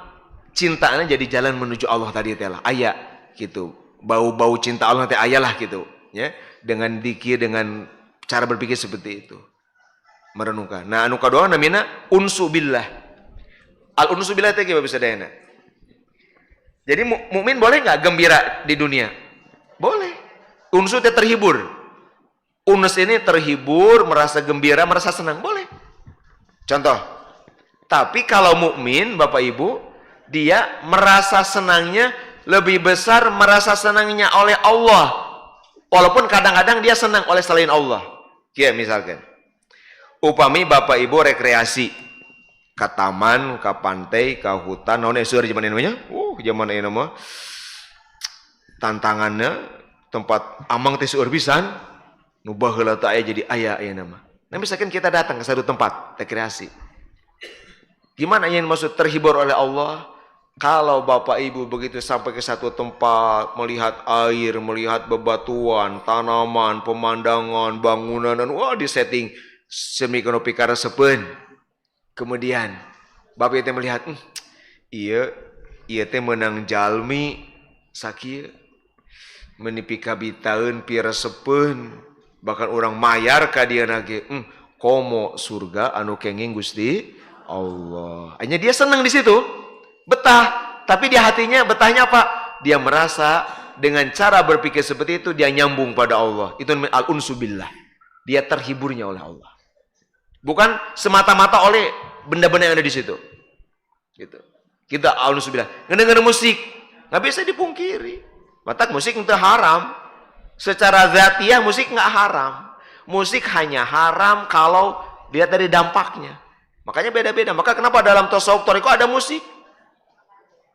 cintanya jadi jalan menuju Allah tadi teh lah. Aya gitu. Bau-bau cinta Allah teh aya lah gitu, ya. Dengan dikir, dengan cara berpikir seperti itu. Merenungkan. Nah, anu kadua namina unsu billah. Al unsu billah teh bisa dayana. Jadi mukmin boleh enggak gembira di dunia? Boleh. Unsu teh terhibur. Unus ini terhibur, merasa gembira, merasa senang, boleh. Contoh. Tapi kalau mukmin, Bapak Ibu, dia merasa senangnya lebih besar merasa senangnya oleh Allah. Walaupun kadang-kadang dia senang oleh selain Allah. Kayak misalkan, upami Bapak Ibu rekreasi ke taman, ke pantai, ke hutan, naon seueur zaman namanya? Zaman ieu mah tantangannya tempat amang teh seueur pisan. Nu baheula teh aya jadi aya ieu nama. Nah, misalkan kita datang ke satu tempat rekreasi. Gimana yang maksud terhibur oleh Allah? Kalau Bapak Ibu begitu sampai ke satu tempat, melihat air, melihat bebatuan, tanaman, pemandangan, bangunan, dan wah disetting semikeun pikara sepen. Kemudian Bapak Ibu melihat, iya teh menang jalmi sakieu. Menipi kabitaeun piresepeun, bahkan orang mayar ka dieu ge, komo surga anu kenging Gusti Allah. Hanya dia senang di situ, betah. Tapi di hatinya betahnya apa? Dia merasa dengan cara berpikir seperti itu dia nyambung pada Allah. Itu al-unsu billah. Dia terhiburnya oleh Allah. Bukan semata-mata oleh benda-benda yang ada di situ. Gitu. Kita al-unsu billah. Ngedenger musik nggak bisa dipungkiri. Matak musik itu haram. Secara zatiah musik nggak haram. Musik hanya haram kalau dia dari dampaknya. Makanya beda-beda. Maka kenapa dalam tasawuf thariqah ada musik?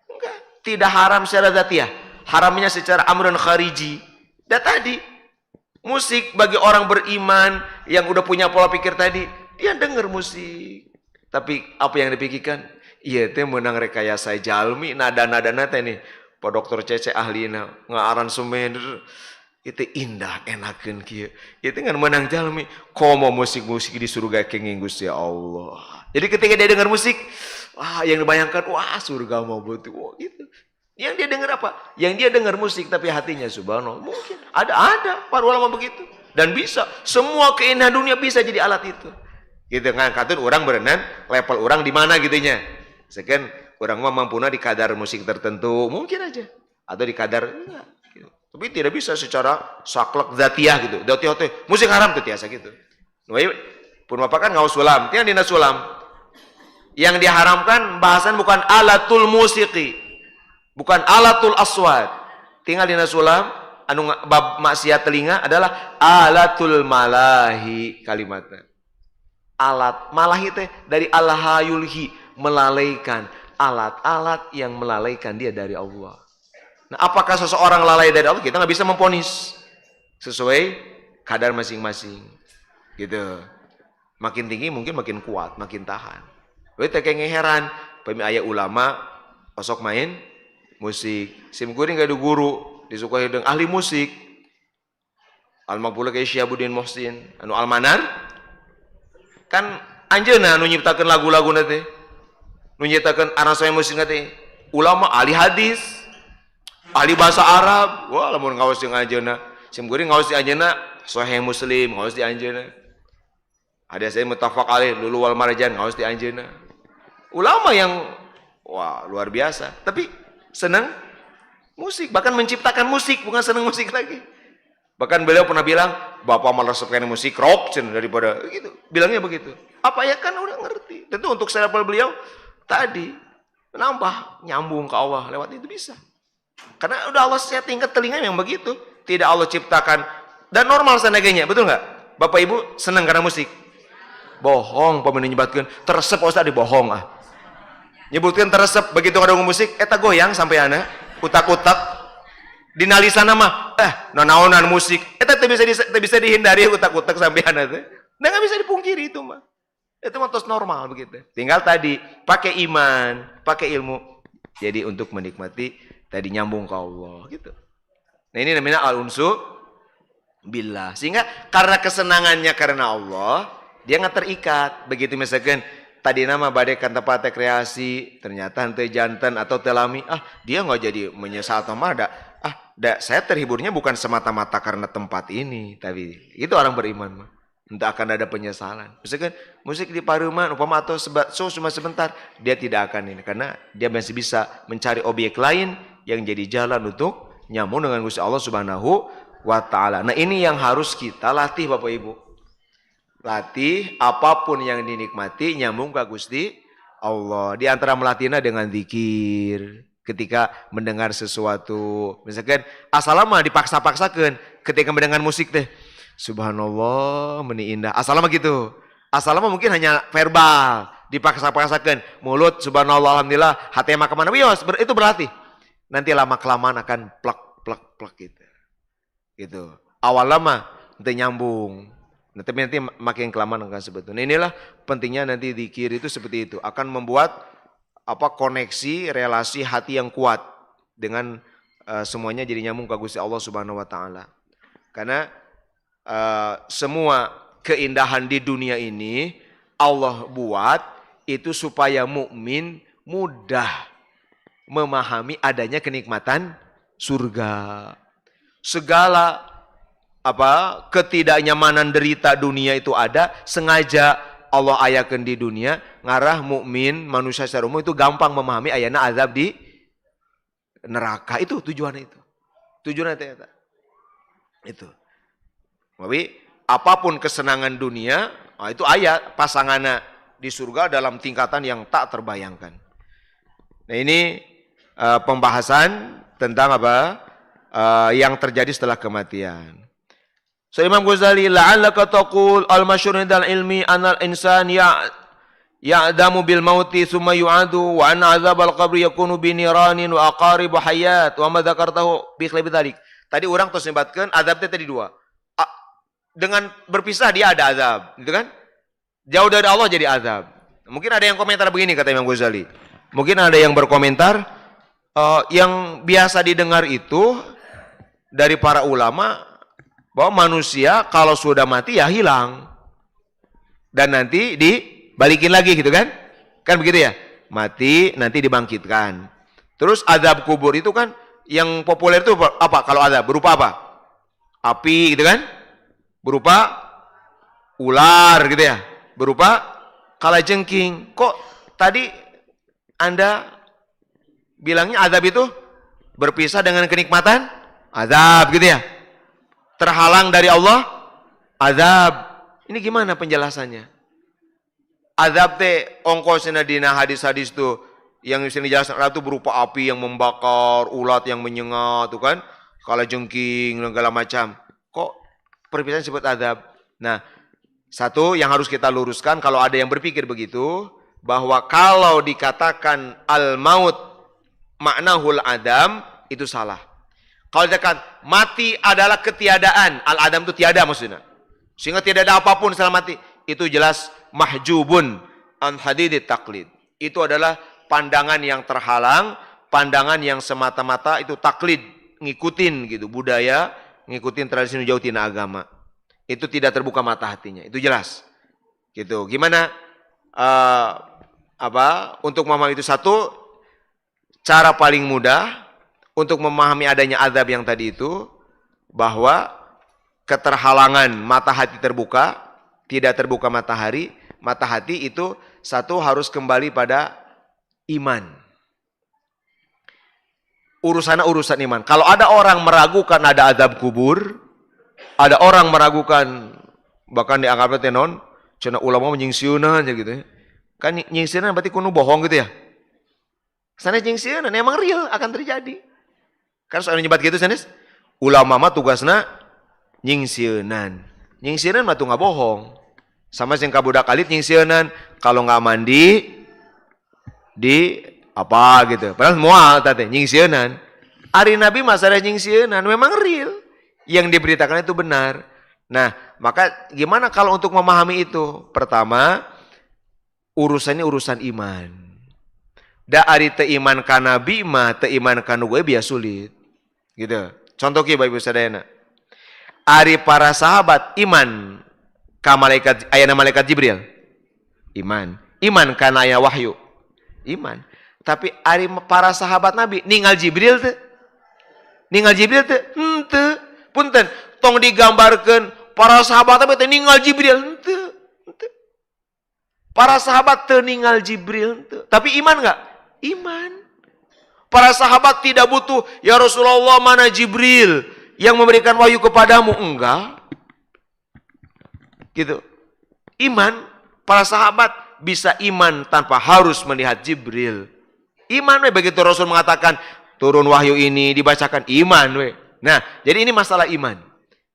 Enggak. Tidak haram secara zatiah. Haramnya secara amrun khariji. Dan tadi, musik bagi orang beriman yang udah punya pola pikir tadi, dia dengar musik. Tapi apa yang dipikirkan? Iya, itu menang rekayasa jalmi, nada-nada teh nih. Pak Dokter Cece ahlina, ngaransemen itu indah, enakeun kieu. Itu kan menang jalmi, komo musik-musik di surga kenging Gusti Allah. Jadi ketika dia dengar musik, wah yang dibayangkan, wah surga mau betul, wah gitu. Yang dia dengar apa? Yang dia dengar musik tapi hatinya subhanallah. Mungkin ada para ulama begitu. Dan bisa, semua keindahan dunia bisa jadi alat itu. Gitu kan, katun orang berenang, level orang di mana gitunya. Sekian orang mah mampuna di kadar musik tertentu, mungkin aja. Atau di kadar enggak. Gitu. Tapi tidak bisa secara saklek zatiah gitu. Zatiah musik haram tuh biasa gitu. Pun bapak kan ngawas sulam, tiang dina sulam. Yang diharamkan bahasan bukan alatul musiki, bukan alatul aswad. Tinggal dina sulam, anu bab maksiat telinga adalah alatul malahi kalimatnya. Alat malahi teh dari alhayulhi, melalaikan. Alat-alat yang melalaikan dia dari Allah. Nah, apakah seseorang lalai dari Allah? Kita nggak bisa memponis sesuai kadar masing-masing. Gitu. Makin tinggi mungkin makin kuat, makin tahan. Kita kayak heran, pemi aya ulama osok main musik. Sim kuring gak ada guru, disukai dengan ahli musik. Al-Maqbula kayak Syihabuddin Muhsin, anu almanar. Kan anjeunna anu nyiptakeun lagu-lagu teh. Nu nyiptakeun aransemen musik teh. Ulama ahli hadis, ahli bahasa Arab. Wah, lamun ngaos jeung anjeunna. Sim kuring ngaos di anjeunna Sahih Muslim, ngaos di anjeunna. Ada saya muttafaq alaih lulu wal marjan ngaos di anjeunna. Ulama yang wah luar biasa, tapi senang musik, bahkan menciptakan musik, bukan senang musik lagi. Bahkan beliau pernah bilang, Bapak malah resepkan musik rock daripada gitu. Bilangnya begitu. Apa ya kan udah ngerti. Tentu untuk level beliau tadi menambah nyambung ke Allah lewat itu bisa. Karena udah Allah setting ke telinga yang begitu. Tidak Allah ciptakan dan normal sanaganya, betul nggak? Bapak Ibu senang karena musik? Bohong, pemenang nyebatkan teresep Ustaz dibohong ah. Nyebutkan teresep begitu ada musik, eta goyang sampai anak utak-utak dinalisana mah naonan musik eta teu bisa dihindari utak-utak sampai anak teh. Nggak bisa dipungkiri itu mah. Itu mah tos normal begitu. Tinggal tadi pakai iman, pakai ilmu. Jadi untuk menikmati tadi nyambung ke Allah gitu. Nah ini namanya al-unsu billah. Sehingga karena kesenangannya karena Allah, dia nggak terikat. Begitu misalkan tadi nama badai kan tempat rekreasi, ternyata henteu jantan atau telami, dia nggak jadi menyesal atau ada. Saya terhiburnya bukan semata-mata karena tempat ini, tapi itu orang beriman mah. Entah akan ada penyesalan. Misalkan musik di Paruman, umpama atau cuma sebentar, dia tidak akan ini karena dia masih bisa mencari objek lain yang jadi jalan untuk nyambung dengan Gusti Allah Subhanahu wa taala. Nah, ini yang harus kita latih Bapak Ibu. Latih apapun yang dinikmati nyambung ke Gusti Allah. Di antara melatihnya dengan zikir. Ketika mendengar sesuatu, misalkan asalama dipaksa-paksakan ketika mendengar musik teh. Subhanallah, meni indah. Asalama gitu. Asalama mungkin hanya verbal, dipaksa-paksakan. Mulut subhanallah alhamdulillah, hati mah kemana? Itu berarti nanti lama-kelamaan akan plak gitu. Gitu. Awal lama nanti nyambung. Nanti makin kelamaan akan sebetulnya. Inilah pentingnya nanti zikir itu seperti itu. Akan membuat koneksi relasi hati yang kuat dengan semuanya jadi nyambung ke Gusti Allah Subhanahu wa taala. Karena semua keindahan di dunia ini Allah buat itu supaya mukmin mudah memahami adanya kenikmatan surga. Segala ketidaknyamanan derita dunia itu ada sengaja Allah ayakeun di dunia ngarah mukmin manusia secara umum itu gampang memahami ayana azab di neraka. Itu tujuannya itu. Tujuannya itu. Tapi apapun kesenangan dunia, itu ayat pasangannya di surga dalam tingkatan yang tak terbayangkan. Nah ini pembahasan tentang yang terjadi setelah kematian. So Imam Ghazali la'allaka taqul al-masyhur indal ilmi anal insan ya'damu bil mauti thumma yu'adu wa anna azab al-qabri yakunu bi niranin wa aqarib hayat wa ma dzakartahu bi khilafi dzalik. Tadi orang terus nyebatkeun azab tadi dua. Dengan berpisah dia ada azab, gitu kan? Jauh dari Allah jadi azab. Mungkin ada yang komentar begini kata Imam Ghazali. Mungkin ada yang berkomentar yang biasa didengar itu dari para ulama bahwa manusia kalau sudah mati ya hilang. Dan nanti dibalikin lagi gitu kan? Kan begitu ya? Mati nanti dibangkitkan. Terus azab kubur itu kan yang populer itu apa? Kalau azab berupa apa? Api gitu kan? Berupa ular gitu ya? Berupa kalajengking. Kok tadi Anda bilangnya azab itu berpisah dengan kenikmatan? Azab gitu ya? Terhalang dari Allah, azab. Ini gimana penjelasannya? Azab teh ongkosna dina hadis-hadis tuh yang bisa dijelaskan itu berupa api yang membakar, ulat yang menyengat tuh kan, kalajengking dan segala macam. Kok perpisahan disebut azab? Nah, satu yang harus kita luruskan kalau ada yang berpikir begitu, bahwa kalau dikatakan al-maut maknahul adam itu salah. Kalau dikatakan mati adalah ketiadaan, al-adam itu tiada maksudnya. Sehingga tidak ada apapun setelah mati. Itu jelas mahjubun an hadidit taklid. Itu adalah pandangan yang terhalang, pandangan yang semata-mata itu taklid, ngikutin gitu, budaya, ngikutin tradisi jauh tina agama. Itu tidak terbuka mata hatinya. Itu jelas. Gitu. Gimana untuk memahami itu? Satu, cara paling mudah untuk memahami adanya azab yang tadi itu, bahwa keterhalangan mata hati terbuka, tidak terbuka matahari, mata hati itu satu harus kembali pada iman. Urusan iman. Kalau ada orang meragukan ada azab kubur, ada orang meragukan, bahkan dianggap tenon, cina ulama menyingsieuna aja gitu ya. Kan nyingsieuna berarti kuno bohong gitu ya. Sanes nyingsieuna emang real akan terjadi. Kan soal nyebat gitu sanes. Ulama mah tugasna nyingsieunan. Nyingsieunan mah tuh nggak bohong. Sama sing kabudak alit nyingsieunan, kalau nggak mandi di apa gitu. Padahal moal tadi nyingsieunan. Ari Nabi masalah nyingsieunan memang real. Yang diberitakan itu benar. Nah, maka gimana kalau untuk memahami itu? Pertama, urusannya urusan iman. Da ari teu iman ka Nabi mah teu iman ka nu gue biasa sulit. Gitu. Contoh kieu Bapak Ibu sadayana. Ari para sahabat iman ka malaikat ayana malaikat Jibril. Iman. Iman kana aya wahyu. Iman. Tapi ari para sahabat Nabi ningal Jibril teu. Ningal Jibril teu? Henteu. Punten, tong digambarkeun para sahabat teh ningal Jibril henteu. Henteu. Para sahabat teu ningal Jibril henteu. Tapi iman enggak? Iman. Para sahabat tidak butuh, ya Rasulullah mana Jibril yang memberikan wahyu kepadamu? Enggak. Gitu. Iman, para sahabat bisa iman tanpa harus melihat Jibril. Iman we, begitu Rasul mengatakan turun wahyu ini dibacakan, iman we. Nah, jadi ini masalah iman.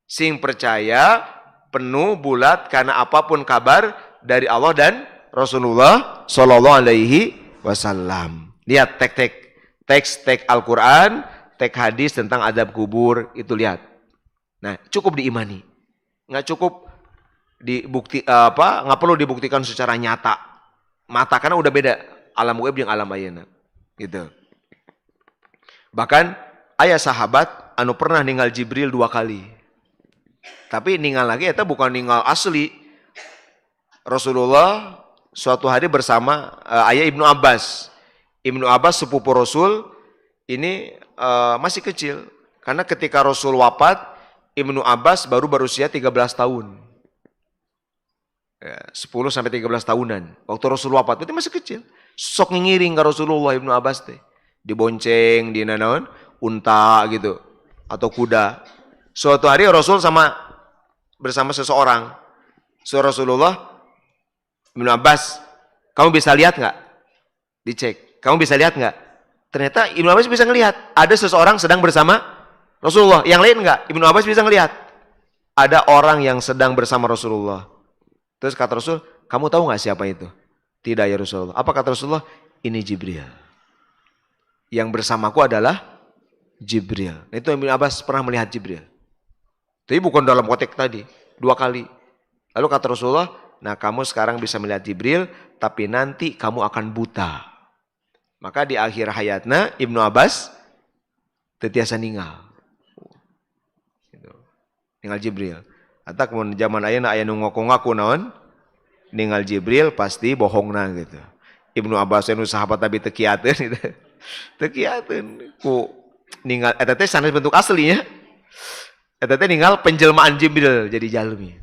Sing percaya penuh bulat karena apapun kabar dari Allah dan Rasulullah Shallallahu Alaihi Wasallam. Lihat teks Al-Quran, teks hadis tentang azab kubur itu lihat. Nah, cukup diimani, nggak cukup nggak perlu dibuktikan secara nyata. Mata karena udah beda alam gaib yang alam ayeuna, gitu. Bahkan aya sahabat anu pernah ninggal Jibril 2 kali. Tapi ninggal lagi itu bukan ninggal asli. Rasulullah suatu hari bersama ayah Ibnu Abbas. Ibnu Abbas sepupu Rasul ini masih kecil. Karena ketika Rasul wafat, Ibnu Abbas baru berusia 13 tahun. 10 sampai 13 tahunan. Waktu Rasul wafat itu masih kecil. Sok ngiring ke Rasulullah Ibnu Abbas teh. Dibonceng di naon? Unta gitu atau kuda. Suatu hari Rasul bersama seseorang. Rasulullah, Ibnu Abbas, kamu bisa lihat nggak? Dicek. Kamu bisa lihat nggak? Ternyata Ibnu Abbas bisa ngelihat. Ada seseorang sedang bersama Rasulullah. Yang lain nggak? Ibnu Abbas bisa ngelihat. Ada orang yang sedang bersama Rasulullah. Terus kata Rasul, kamu tahu nggak siapa itu? Tidak ya Rasulullah. Apa kata Rasulullah? Ini Jibril. Yang bersamaku adalah Jibril. Itu Ibnu Abbas pernah melihat Jibril. Tapi bukan dalam konteks tadi. 2 kali. Lalu kata Rasulullah, nah kamu sekarang bisa melihat Jibril, tapi nanti kamu akan buta. Maka di akhir hayatnya Ibnu Abbas tetiasa ninggal. Ninggal Jibril. Atau kemudian zaman ayeuna aya nu ngaku-ngaku naon? Ninggal Jibril pasti bohongna gitu. Ibnu Abbas nu sahabat Nabi teu kiateun gitu. Teu kiateun ku ninggal eta teh sanes bentuk aslinya. Eta teh ninggal penjelmaan Jibril jadi jalmi.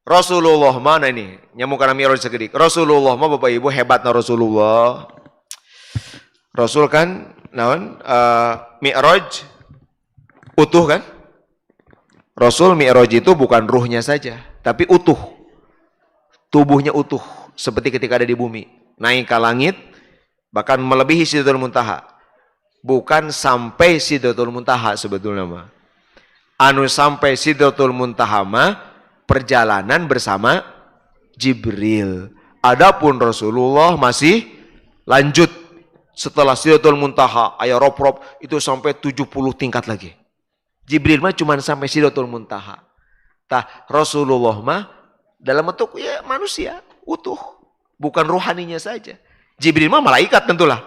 Rasulullah mana ini? Nyamuk kana Mi'raj sagedik. Rasulullah mah Bapak Ibu hebatna Rasulullah. Rasul kan naon? Mi'raj utuh kan? Rasul Mi'raj itu bukan ruhnya saja, tapi utuh. Tubuhnya utuh seperti ketika ada di bumi. Naik ke langit bahkan melebihi Sidratul Muntaha. Bukan sampai Sidratul Muntaha sebetulnya mah. Anu sampai Sidratul Muntaha mah perjalanan bersama Jibril. Adapun Rasulullah masih lanjut setelah Sidratul Muntaha, aya rob-rob itu sampai 70 tingkat lagi. Jibril mah cuma sampai Sidratul Muntaha. Tah Rasulullah mah dalam bentuk ya manusia utuh, bukan rohaninya saja. Jibril mah malaikat tentulah.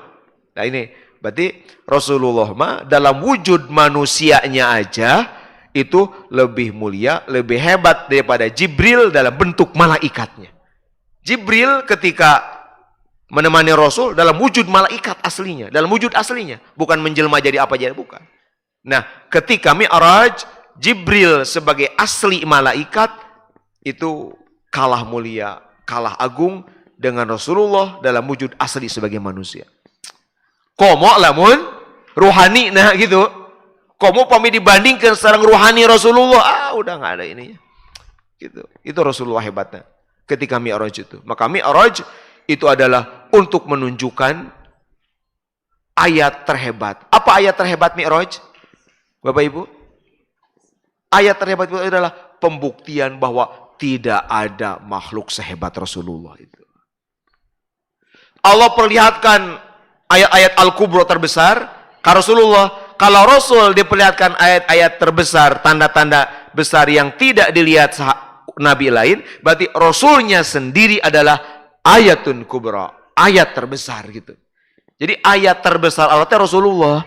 Nah ini berarti Rasulullah mah dalam wujud manusianya aja itu lebih mulia, lebih hebat daripada Jibril dalam bentuk malaikatnya. Jibril ketika menemani Rasul dalam wujud malaikat aslinya, dalam wujud aslinya, bukan menjelma jadi apa jadi, bukan. Nah, ketika Mi'raj, Jibril sebagai asli malaikat itu kalah mulia, kalah agung dengan Rasulullah dalam wujud asli sebagai manusia. Komo lamun ruhani nah gitu. Komo pami dibandingkan sareng ruhani Rasulullah, udah nggak ada ininya. Gitu. Itu Rasulullah hebatnya ketika Mi'raj itu. Maka Mi'raj itu adalah untuk menunjukkan ayat terhebat. Apa ayat terhebat Mi'raj? Bapak Ibu? Ayat terhebat itu adalah pembuktian bahwa tidak ada makhluk sehebat Rasulullah itu. Allah perlihatkan ayat-ayat Al-Kubra terbesar ke Rasulullah. Kalau Rasul diperlihatkan ayat-ayat terbesar, tanda-tanda besar yang tidak dilihat Nabi lain, berarti Rasulnya sendiri adalah ayatun kubra, ayat terbesar gitu. Jadi ayat terbesar Allah itu Rasulullah.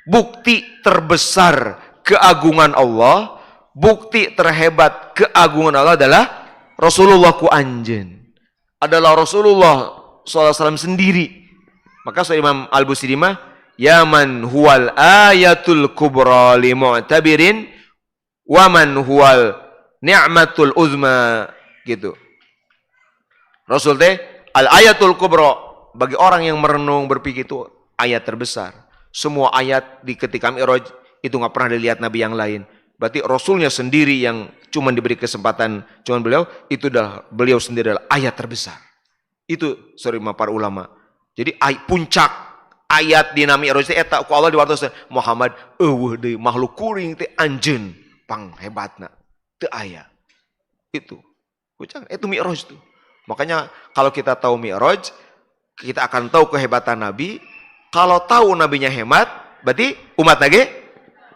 Bukti terbesar keagungan Allah, bukti terhebat keagungan Allah adalah Rasulullah ku anjen. Adalah Rasulullah SAW sendiri. Maka Imam Al-Busiri mah, ya man huwal ayatul kubra li mu'tabirin wa man huwal ni'matul uzma gitu. Rasul teh al ayatul kubra, bagi orang yang merenung berpikir itu ayat terbesar. Semua ayat di ketika Mi'raj itu nggak pernah dilihat nabi yang lain. Berarti Rasulnya sendiri yang cuma diberi kesempatan, cuma beliau sendiri adalah ayat terbesar. Itu para ulama. Jadi puncak ayat di Mi'raj teh eta ku Allah diwartosan Muhammad eueuh deui makhluk kuring teh anjeun pang hebatna teu aya. Itu puncak itu Mi'raj tuh. Makanya kalau kita tahu Mi'raj, kita akan tahu kehebatan Nabi. Kalau tahu nabinya hebat, berarti umat lagi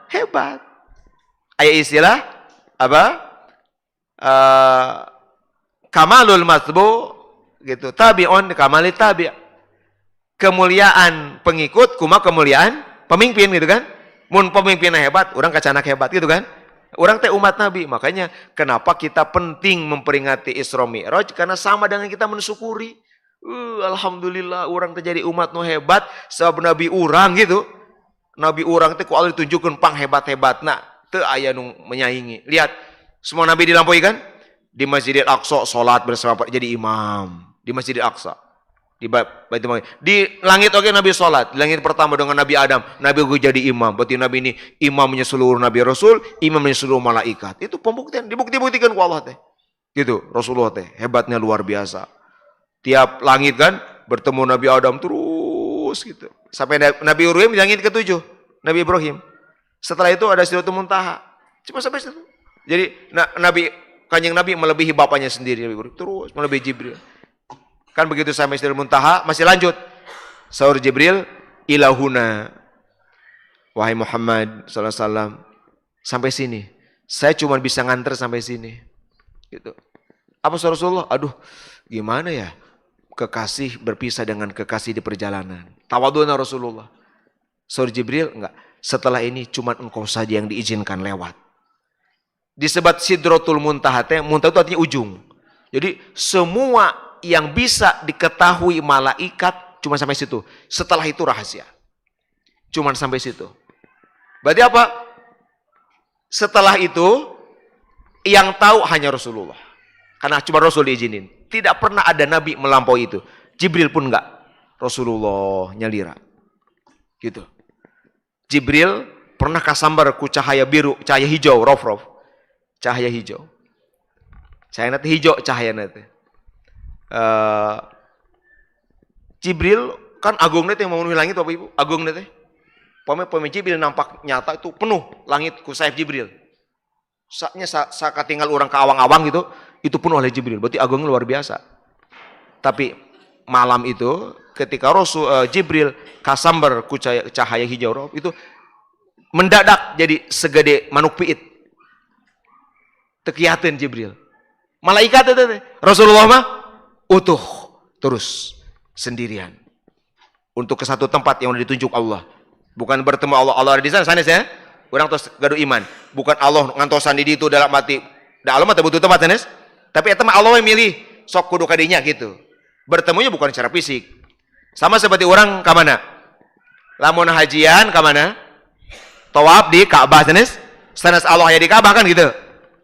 hebat. Aya istilah apa? Kamalul matbu gitu. Tabi'un kamali tabi'. Kemuliaan pengikut kuma kemuliaan pemimpin gitu kan. Mun pemimpinnya hebat, orang kacanak hebat gitu kan. Orang teh umat Nabi. Makanya kenapa kita penting memperingati Isra Mi'raj, karena sama dengan kita mensyukuri. Alhamdulillah orang terjadi umat nu hebat sebab Nabi orang gitu. Nabi orang teh ku Allah ditunjukkeun pang hebat-hebatna, teu aya nu menyaingi. Lihat, semua nabi dilampaui kan? Di Masjidil Aqsa salat bersama jadi imam di Masjidil Aqsa. Di langit oke Nabi salat, di langit pertama dengan Nabi Adam, Nabi gue jadi imam. Berarti Nabi ini imamnya seluruh nabi rasul, imamnya seluruh malaikat. Itu pembuktian, dibuktikan ku Allah teh. Gitu, Rasulullah teh hebatnya luar biasa. Tiap langit kan bertemu Nabi Adam terus gitu. Sampai Nabi Ibrahim di langit ke-7, Nabi Ibrahim. Setelah itu ada Sidratul Muntaha. Cuma sampai situ. Jadi Kanjeng Nabi melebihi bapaknya sendiri, Nabi Ibrahim terus melebihi Jibril. Kan begitu sampai Sidratul Muntaha masih lanjut. Saur Jibril, ilahuna. Wahai Muhammad sallallahu alaihi wasallam, sampai sini. Saya cuma bisa nganter sampai sini. Gitu. Apa Rasulullah? Aduh, gimana ya? Kekasih berpisah dengan kekasih di perjalanan. Tawadhu'na Rasulullah. Saur Jibril, enggak. Setelah ini cuma engkau saja yang diizinkan lewat. Disebut Sidratul Muntaha, Muntaha itu artinya ujung. Jadi semua yang bisa diketahui malaikat cuma sampai situ. Setelah itu rahasia. Cuma sampai situ. Berarti apa? Setelah itu yang tahu hanya Rasulullah. Karena cuma Rasul diizinin. Tidak pernah ada nabi melampaui itu. Jibril pun enggak. Rasulullah nyalira. Gitu. Jibril pernah kasambar ku cahaya biru, cahaya hijau, rof. Cahaya hijau. Cahaya nanti hijau, cahaya nanti. Jibril kan agung nanti yang memenuhi langit Bapak Ibu. Agung nanti. Pemain Jibril nampak nyata itu penuh langit ku sayap Jibril. Saatnya saat tinggal orang ke awang-awang gitu, itu penuh oleh Jibril. Berarti agungnya luar biasa. Tapi malam itu ketika Jibril kasambar ku cahaya hijau itu mendadak jadi segede manuk piit. Tekiatin Jibril. Malaikat itu Rasulullah mah utuh terus sendirian untuk ke satu tempat yang udah ditunjuk Allah. Bukan bertemu Allah ada di sana ya. Orang tos gaduh iman. Bukan Allah ngantosan di itu dalam mati. Da Allah mah butuh tempat sanes. Tapi eta mah Allah yang milih sok kudu kadinya gitu. Bertemunya bukan secara fisik. Sama seperti orang ke mana? Lamun hajian ke mana? Tawaf di Ka'bah sanes. Sanes Allah aya di Ka'bah kan gitu.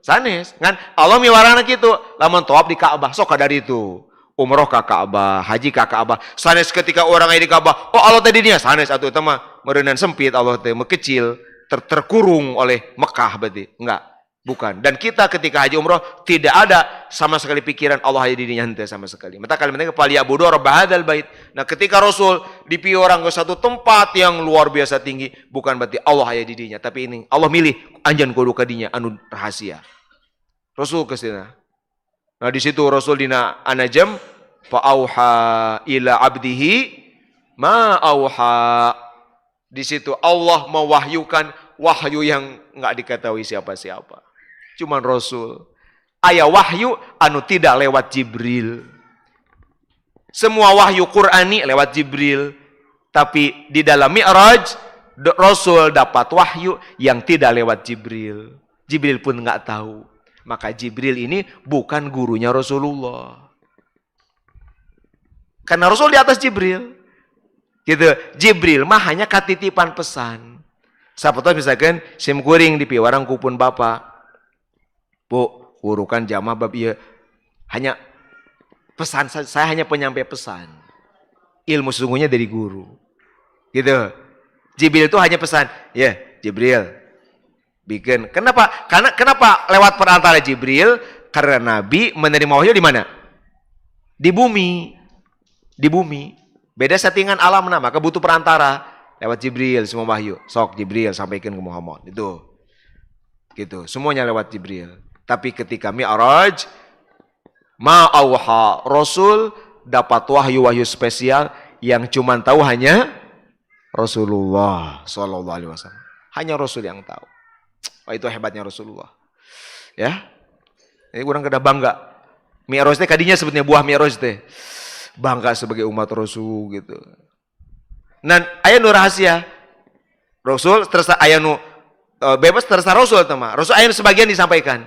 Sanes, kan Allah miwarana kitu, lamun tawaf di Ka'bah sok dari itu. Umroh ke Ka'bah, haji ke Ka'bah. Sanes ketika orang aya di Ka'bah, oh Allah tadi dia sanes atuh eta mah meureunnan sempit Allah teh kecil, terkurung oleh Mekah berarti. Enggak, bukan. Dan kita ketika haji umroh tidak ada sama sekali pikiran Allah aya di dinya henteu sama sekali. Mata kalimatnya pali abudu rabb hadzal bait. Nah, ketika Rasul dipilih orang ke satu tempat yang luar biasa tinggi, bukan berarti Allah aya di dinya, tapi ini Allah milih anjeun kudu ka dinya anu rahasia. Rasul ke sana. Nah, di situ Rasul dina An-Najm fa auha ila abdihi ma auha. Di situ Allah mewahyukan wahyu yang enggak diketahui siapa-siapa. Cuman Rasul. Aya wahyu anu tidak lewat Jibril. Semua wahyu Qur'ani lewat Jibril. Tapi di dalam Mi'raj Rasul dapat wahyu yang tidak lewat Jibril. Jibril pun enggak tahu. Maka Jibril ini bukan gurunya Rasulullah. Karena Rasul di atas Jibril. Gitu. Jibril mah hanya katitipan pesan. Sahabat misalkan sim kuring di piwarang kupun bapak. Bu, urukan jamaah bab ieu. Hanya pesan, saya hanya penyampai pesan. Ilmu sesungguhnya dari guru. Gitu. Jibril itu hanya pesan, ya Jibril bikin. Kenapa lewat perantara Jibril? Karena Nabi menerima wahyu di mana? Di bumi. Di bumi. Beda settingan alam nah, maka butuh perantara. Lewat Jibril semua wahyu. Sok Jibril sampaikan ke Muhammad. Itu. Gitu. Semuanya lewat Jibril. Tapi ketika Mi'raj, ma'auha, Rasul dapat wahyu-wahyu spesial yang cuma tahu hanya Rasulullah sallallahu alaihi wasallam. Hanya Rasul yang tahu. Wah, itu hebatnya Rasulullah. Ya. Ini kurang kada bangga. Mi'raj teh kadinya sebetulnya buah Mi'raj teh. Bangga sebagai umat Rasul gitu. Dan aya nu rahasia. Rasul terus aya nu bebas terserah Rasul teh mah. Rasul aya nu sebagian disampaikan.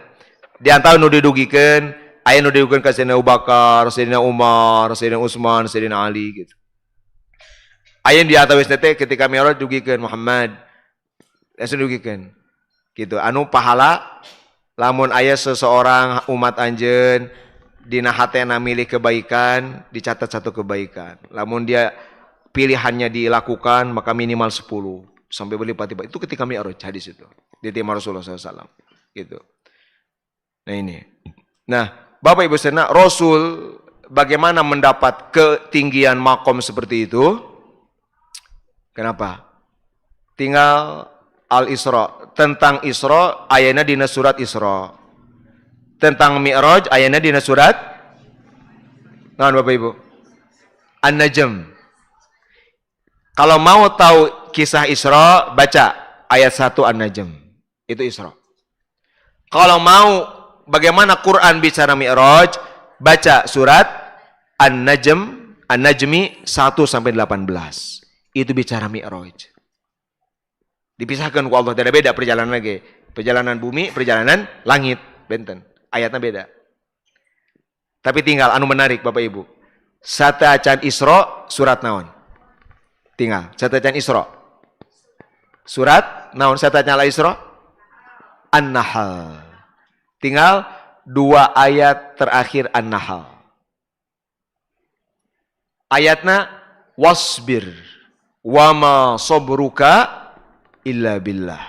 Di antara nu didugikeun, aya nu didugikeun ka Sayyidina Abu Bakar, Sayyidina Umar, Sayyidina Utsman, Sayyidina Ali gitu. Aya di atas teh ketika Mi'raj dugikeun Muhammad. Langsung dugikeun. Gitu. Anu pahala lamun aya seseorang umat anjeun dina hatena milih kebaikan, dicatat satu kebaikan. Lamun dia pilihannya dilakukan maka minimal 10 sampai berlipat-lipat. Itu ketika Mi'raj hadis itu. Diterima Rasulullah SAW. Gitu. Nah ini. Nah, Bapak Ibu sekalian, Rasul bagaimana mendapat ketinggian makom seperti itu? Kenapa? Tinggal Al-Isra. Tentang Isra ayana dina surat Isra. Tentang Mi'raj ayana dina surat naon Bapak Ibu? An-Najm. Kalau mau tahu kisah Isra, baca ayat 1 An-Najm. Itu Isra. Kalau mau bagaimana Quran bicara Mi'raj, baca surat An-Najmi 1 sampai 18. Itu bicara Mi'raj. Dipisahkan ku Allah, tidak beda perjalanan lagi. Perjalanan bumi, perjalanan langit, benten. Ayatnya beda. Tapi tinggal anu menarik Bapak Ibu. Sataacan Isra surat naon? Tinggal sataacan Isra. Surat naon sataacan Al-Isra? An-Nahl. Tinggal 2 ayat terakhir An-Nahl. Ayatna wasbir wama sabruka illa billah.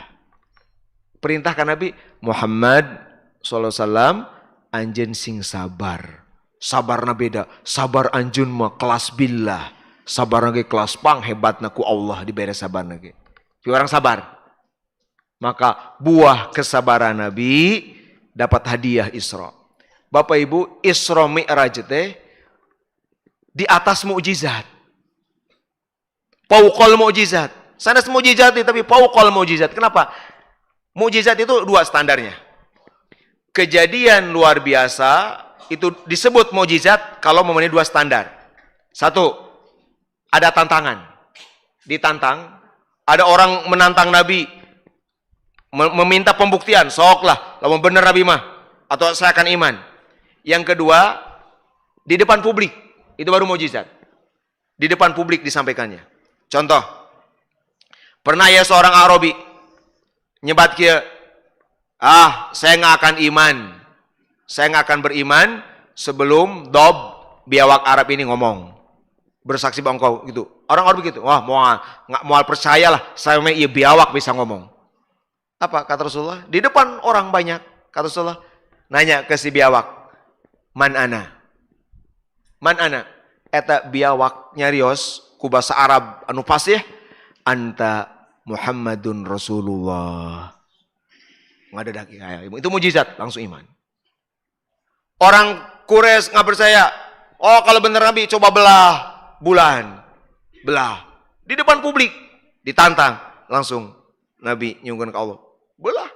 Perintahkan Nabi Muhammad SAW, anjen sing sabar. Sabarna beda. Sabar anjun mah kelas billah. Sabar lagi kelas pang hebatna ku Allah diberi sabar lagi. Orang sabar. Maka buah kesabaran Nabi dapat hadiah Isra. Bapak Ibu, Isra Mi'raj teh di atas mukjizat. Fauqal mukjizat. Sanes mukjizat tapi fauqal mukjizat. Kenapa? Mukjizat itu 2 standarnya. Kejadian luar biasa itu disebut mukjizat kalau memenuhi 2 standar. 1, ada tantangan. Ditantang, ada orang menantang Nabi, meminta pembuktian, soklah, lamun benar Nabi mah, atau saya akan iman. Yang kedua, di depan publik, itu baru mukjizat. Di depan publik disampaikannya. Contoh, pernah ya seorang Arabi nyebat kia Saya nggak akan iman. Saya nggak akan beriman sebelum Dob, biawak Arab ini ngomong. Bersaksi bahwa engkau gitu. Orang-orang begitu. Wah, nggak mau percayalah. Saya iya biawak bisa ngomong. Apa kata Rasulullah? Di depan orang banyak. Kata Rasulullah, nanya ke si biawak, man ana? Man ana? Eta biawak nyarios ku bahasa Arab anu fasih, anta Muhammadun Rasulullah. Nggak ada daki kayak itu mujizat, langsung iman. Orang Quraisy nggak percaya. Oh, kalau bener Nabi coba belah bulan. Belah. Di depan publik ditantang, langsung Nabi nyungkeun ke Allah. Belah.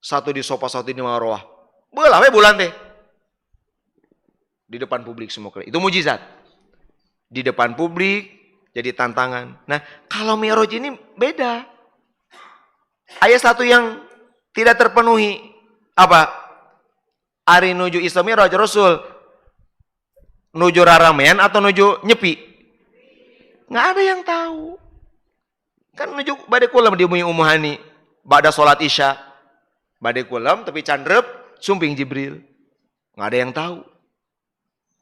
Satu di sofa, satu di marwah. Belah we bulan teh. Di depan publik semua. Itu mujizat. Di depan publik jadi tantangan. Nah, kalau Mi'raj ini beda. Ayat satu yang tidak terpenuhi apa? Ari nuju Isra Mi'raj Rasul nuju raramean atau nuju nyepi? Nggak ada yang tahu. Kan nuju bade kulam di Ummu Hani, bada salat Isya. Bade kulam tapi candrep sumping Jibril. Nggak ada yang tahu.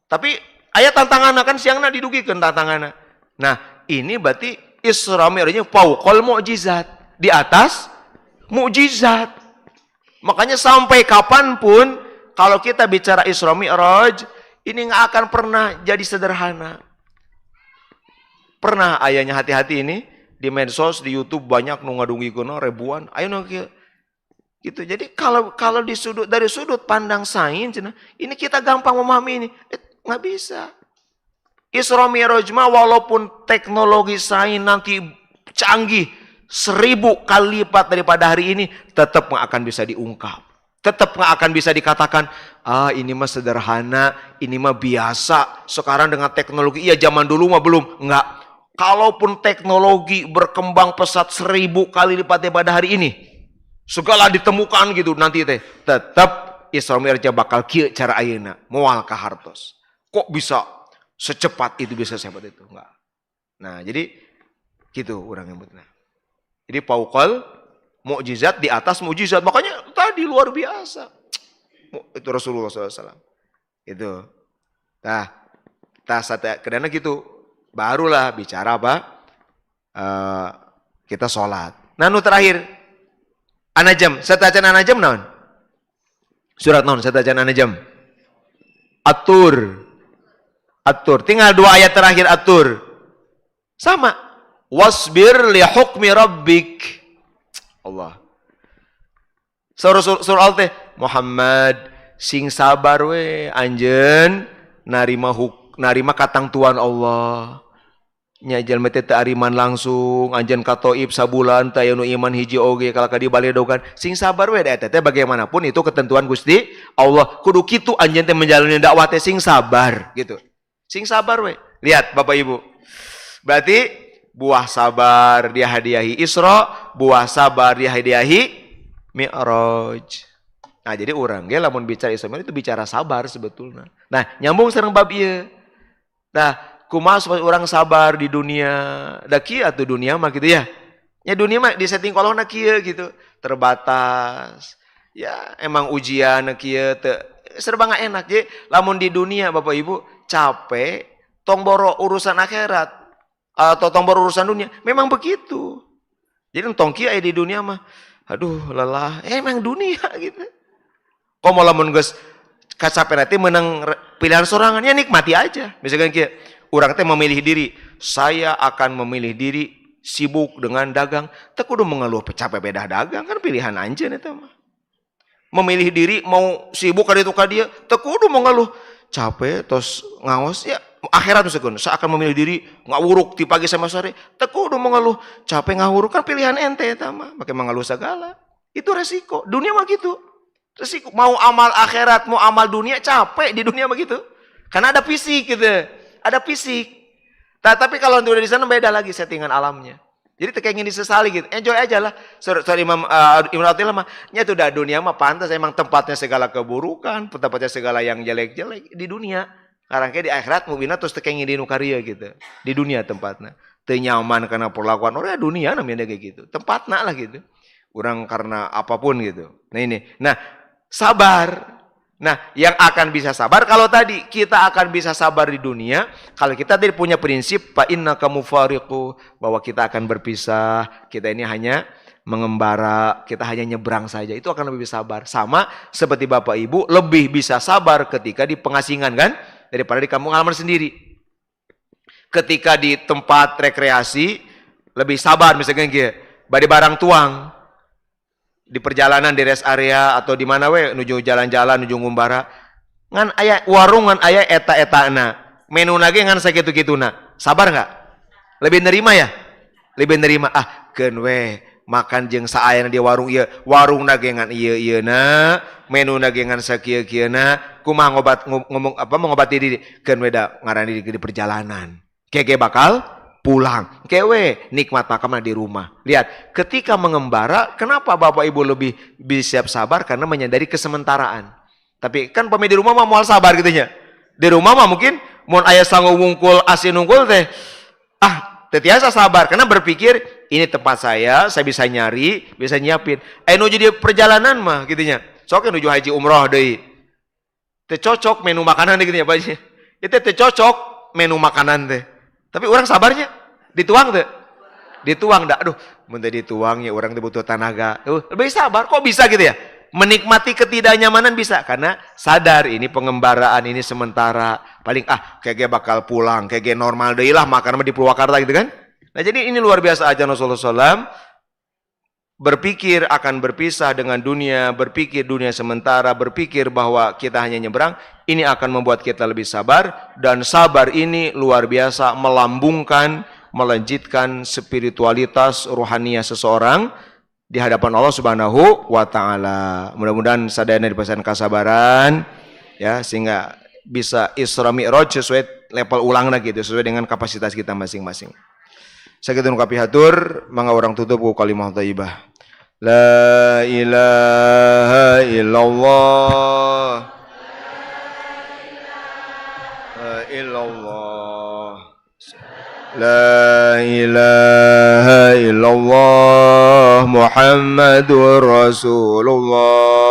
Tapi ayat tantanganna kan siangna didugikeun tantanganna. Nah, ini berarti Isra Mi'rajnya fauqal mukjizat, di atas mukjizat. Makanya sampai kapanpun kalau kita bicara Isra Mi'raj, ini nggak akan pernah jadi sederhana. Pernah ayahnya hati-hati ini di medsos, di YouTube banyak nu ngadungikeun ribuan. Ayo nu gitu. Jadi kalau dari sudut pandang sains, ini kita gampang memahami ini. Nggak bisa. Isra Mi'raj mah walaupun teknologi sains nanti canggih 1000 kali lipat daripada hari ini, tetap nggak akan bisa diungkap. Tetap nggak akan bisa dikatakan, ini mah sederhana, ini mah biasa. Sekarang dengan teknologi, iya zaman dulu mah belum. Nggak. Kalaupun teknologi berkembang pesat 1000 kali lipat daripada hari ini, segala ditemukan gitu nanti teh, tetap Isra Mi'raj bakal kieu cara ayeuna, moal ka hartos. Kok bisa secepat itu, bisa secepat itu? Enggak. Nah, jadi gitu orang yang benar. Jadi fauqal mukjizat, di atas mukjizat. Makanya tadi luar biasa. Itu Rasulullah SAW. Itu. Nah, kadang gitu. Barulah bicara apa? Kita sholat. Nah, nu terakhir. An-Najm. Satajan An-Najm naon? Surat naon? Satajan An-Najm. At-Tur. At-Tur. Tinggal 2 ayat terakhir At-Tur. Sama. Wasbir li hukmi rabbik. Allah. Surah Al-Teh, Muhammad sing sabar we anjeun narima katang Tuhan Allah. Nya jalma teh teu ariman langsung, anjeun ka Thaif sabulan teh anu iman hiji oge kalau ka di baledogan. Sing sabar we eta teh bagaimanapun itu ketentuan Gusti Allah. Kudu kitu anjeun teh menjalani dakwah teh sing sabar gitu. Sing sabar we. Lihat Bapak Ibu. Berarti buah sabar dia hadiahi Isra, buah sabar dia hadiahi Mi'raj. Nah, jadi orang ge lamun bicara Isra Mi'raj itu bicara sabar sebetulnya. Nah, nyambung sareng bab ieu. Nah, kumaha supaya orang sabar di dunia? Da kieu atuh dunia mah gitu ya. Ya dunia mah di setting kolona kieu gitu, terbatas. Ya, emang ujian kieu teu serba nggak enak. Jadi lamun di dunia Bapak Ibu capek tong boro urusan akhirat atau tombol urusan dunia, memang begitu. Jadi tong kieu di dunia mah, aduh lelah, emang dunia gitu. Kok mau lamun geus kacapean teh menang pilihan sorangan, ya nikmati aja. Misalkan kieu, urang teh memilih diri, saya akan memilih diri sibuk dengan dagang, teu kudu mengeluh capek beda dagang, kan pilihan anjeun eta mah. Memilih diri mau sibuk ka ditu ka dieu, teu kudu mengeluh capek tos ngaos ya. Akhirat misalkan, saya akan memilih diri ngawuruk di pagi sama sore. Teku udah mengeluh, capek ngawuruk kan pilihan ente tama, pakai mengeluh segala. Itu resiko. Dunia mah gitu. Resiko. Mau amal akhirat, mau amal dunia, capek di dunia mah gitu. Karena ada fisik gitu. Ada fisik. Nah, tapi kalau udah di sana beda lagi settingan alamnya. Jadi kayak ingin disesali gitu. Enjoy aja lah. Sorry Imam Attillah mah, nya tuh dah dunia mah pantas emang tempatnya segala keburukan, tempatnya segala yang jelek-jelek di dunia. Karena kayak di akhirat mubina terus teu ingin di nu karia gitu. Di dunia tempatnya. Teu nyaman karena perlakuan orang dunia namanya kayak gitu. Tempatna lah gitu. orang karena apapun gitu. Nah ini, nah sabar. Nah, yang akan bisa sabar kalau tadi kita akan bisa sabar di dunia kalau kita tadi punya prinsip fa innaka mufariqu, bahwa kita akan berpisah, kita ini hanya mengembara, kita hanya nyebrang saja, itu akan lebih sabar. Sama seperti Bapak Ibu lebih bisa sabar ketika di pengasingan kan daripada di kampung halaman sendiri. Ketika di tempat rekreasi lebih sabar misalkan gitu, badi barang tuang di perjalanan di rest area atau di mana we nuju jalan-jalan nuju ngumbara ngan aya warung ngan aya eta-etana menu lagi ngan sakitu-kituna, sabar nggak? Lebih nerima ya? Lebih nerima keun we makan jeung saayana di warung ieu, warung lagi ngan ieu na, menu lagi ngan sakieu-kieuna, kumaha ngomong apa mengobati diri keun we da ngaran di perjalanan kege bakal pulang, kewe nikmat makamnya di rumah. Lihat, ketika mengembara, kenapa Bapak Ibu lebih bisa sabar? Karena menyadari kesementaraan. Tapi kan pemi di rumah mah moal sabar gitu nya. Di rumah mah mungkin mun aya sangu wungkul asin wungkul teh tetiasa sabar karena berpikir ini tempat saya bisa nyari, bisa nyiapin. Nuju di perjalanan mah gitu nya. Sok nuju haji umroh deui. Teu cocok menu makanan gitu nya Pak. Itu teu cocok menu makanan teh. Tapi orang sabarnya dituang tuh, dituang dah. Aduh, muntah dituang ya orang butuh tenaga. Lebih sabar. Kok bisa gitu ya? Menikmati ketidaknyamanan bisa karena sadar ini pengembaraan ini sementara. Paling kayak bakal pulang, kayak normal deh lah makan di Purwakarta gitu kan. Nah jadi ini luar biasa aja Rasulullah SAW berpikir akan berpisah dengan dunia, berpikir dunia sementara, berpikir bahwa kita hanya nyebrang, ini akan membuat kita lebih sabar, dan sabar ini luar biasa melambungkan, melanjutkan spiritualitas rohania seseorang di hadapan Allah Subhanahu wa taala. Mudah-mudahan sadayana di pesan kesabaran ya sehingga bisa Isra Mi'raj sesuai level ulangna gitu, sesuai dengan kapasitas kita masing-masing. Sakitu nu kapihatur, mangga urang tutup ku kalimah thayyibah. La ilaha illallah. La illallah. La ilaha illallah Muhammadur Rasulullah.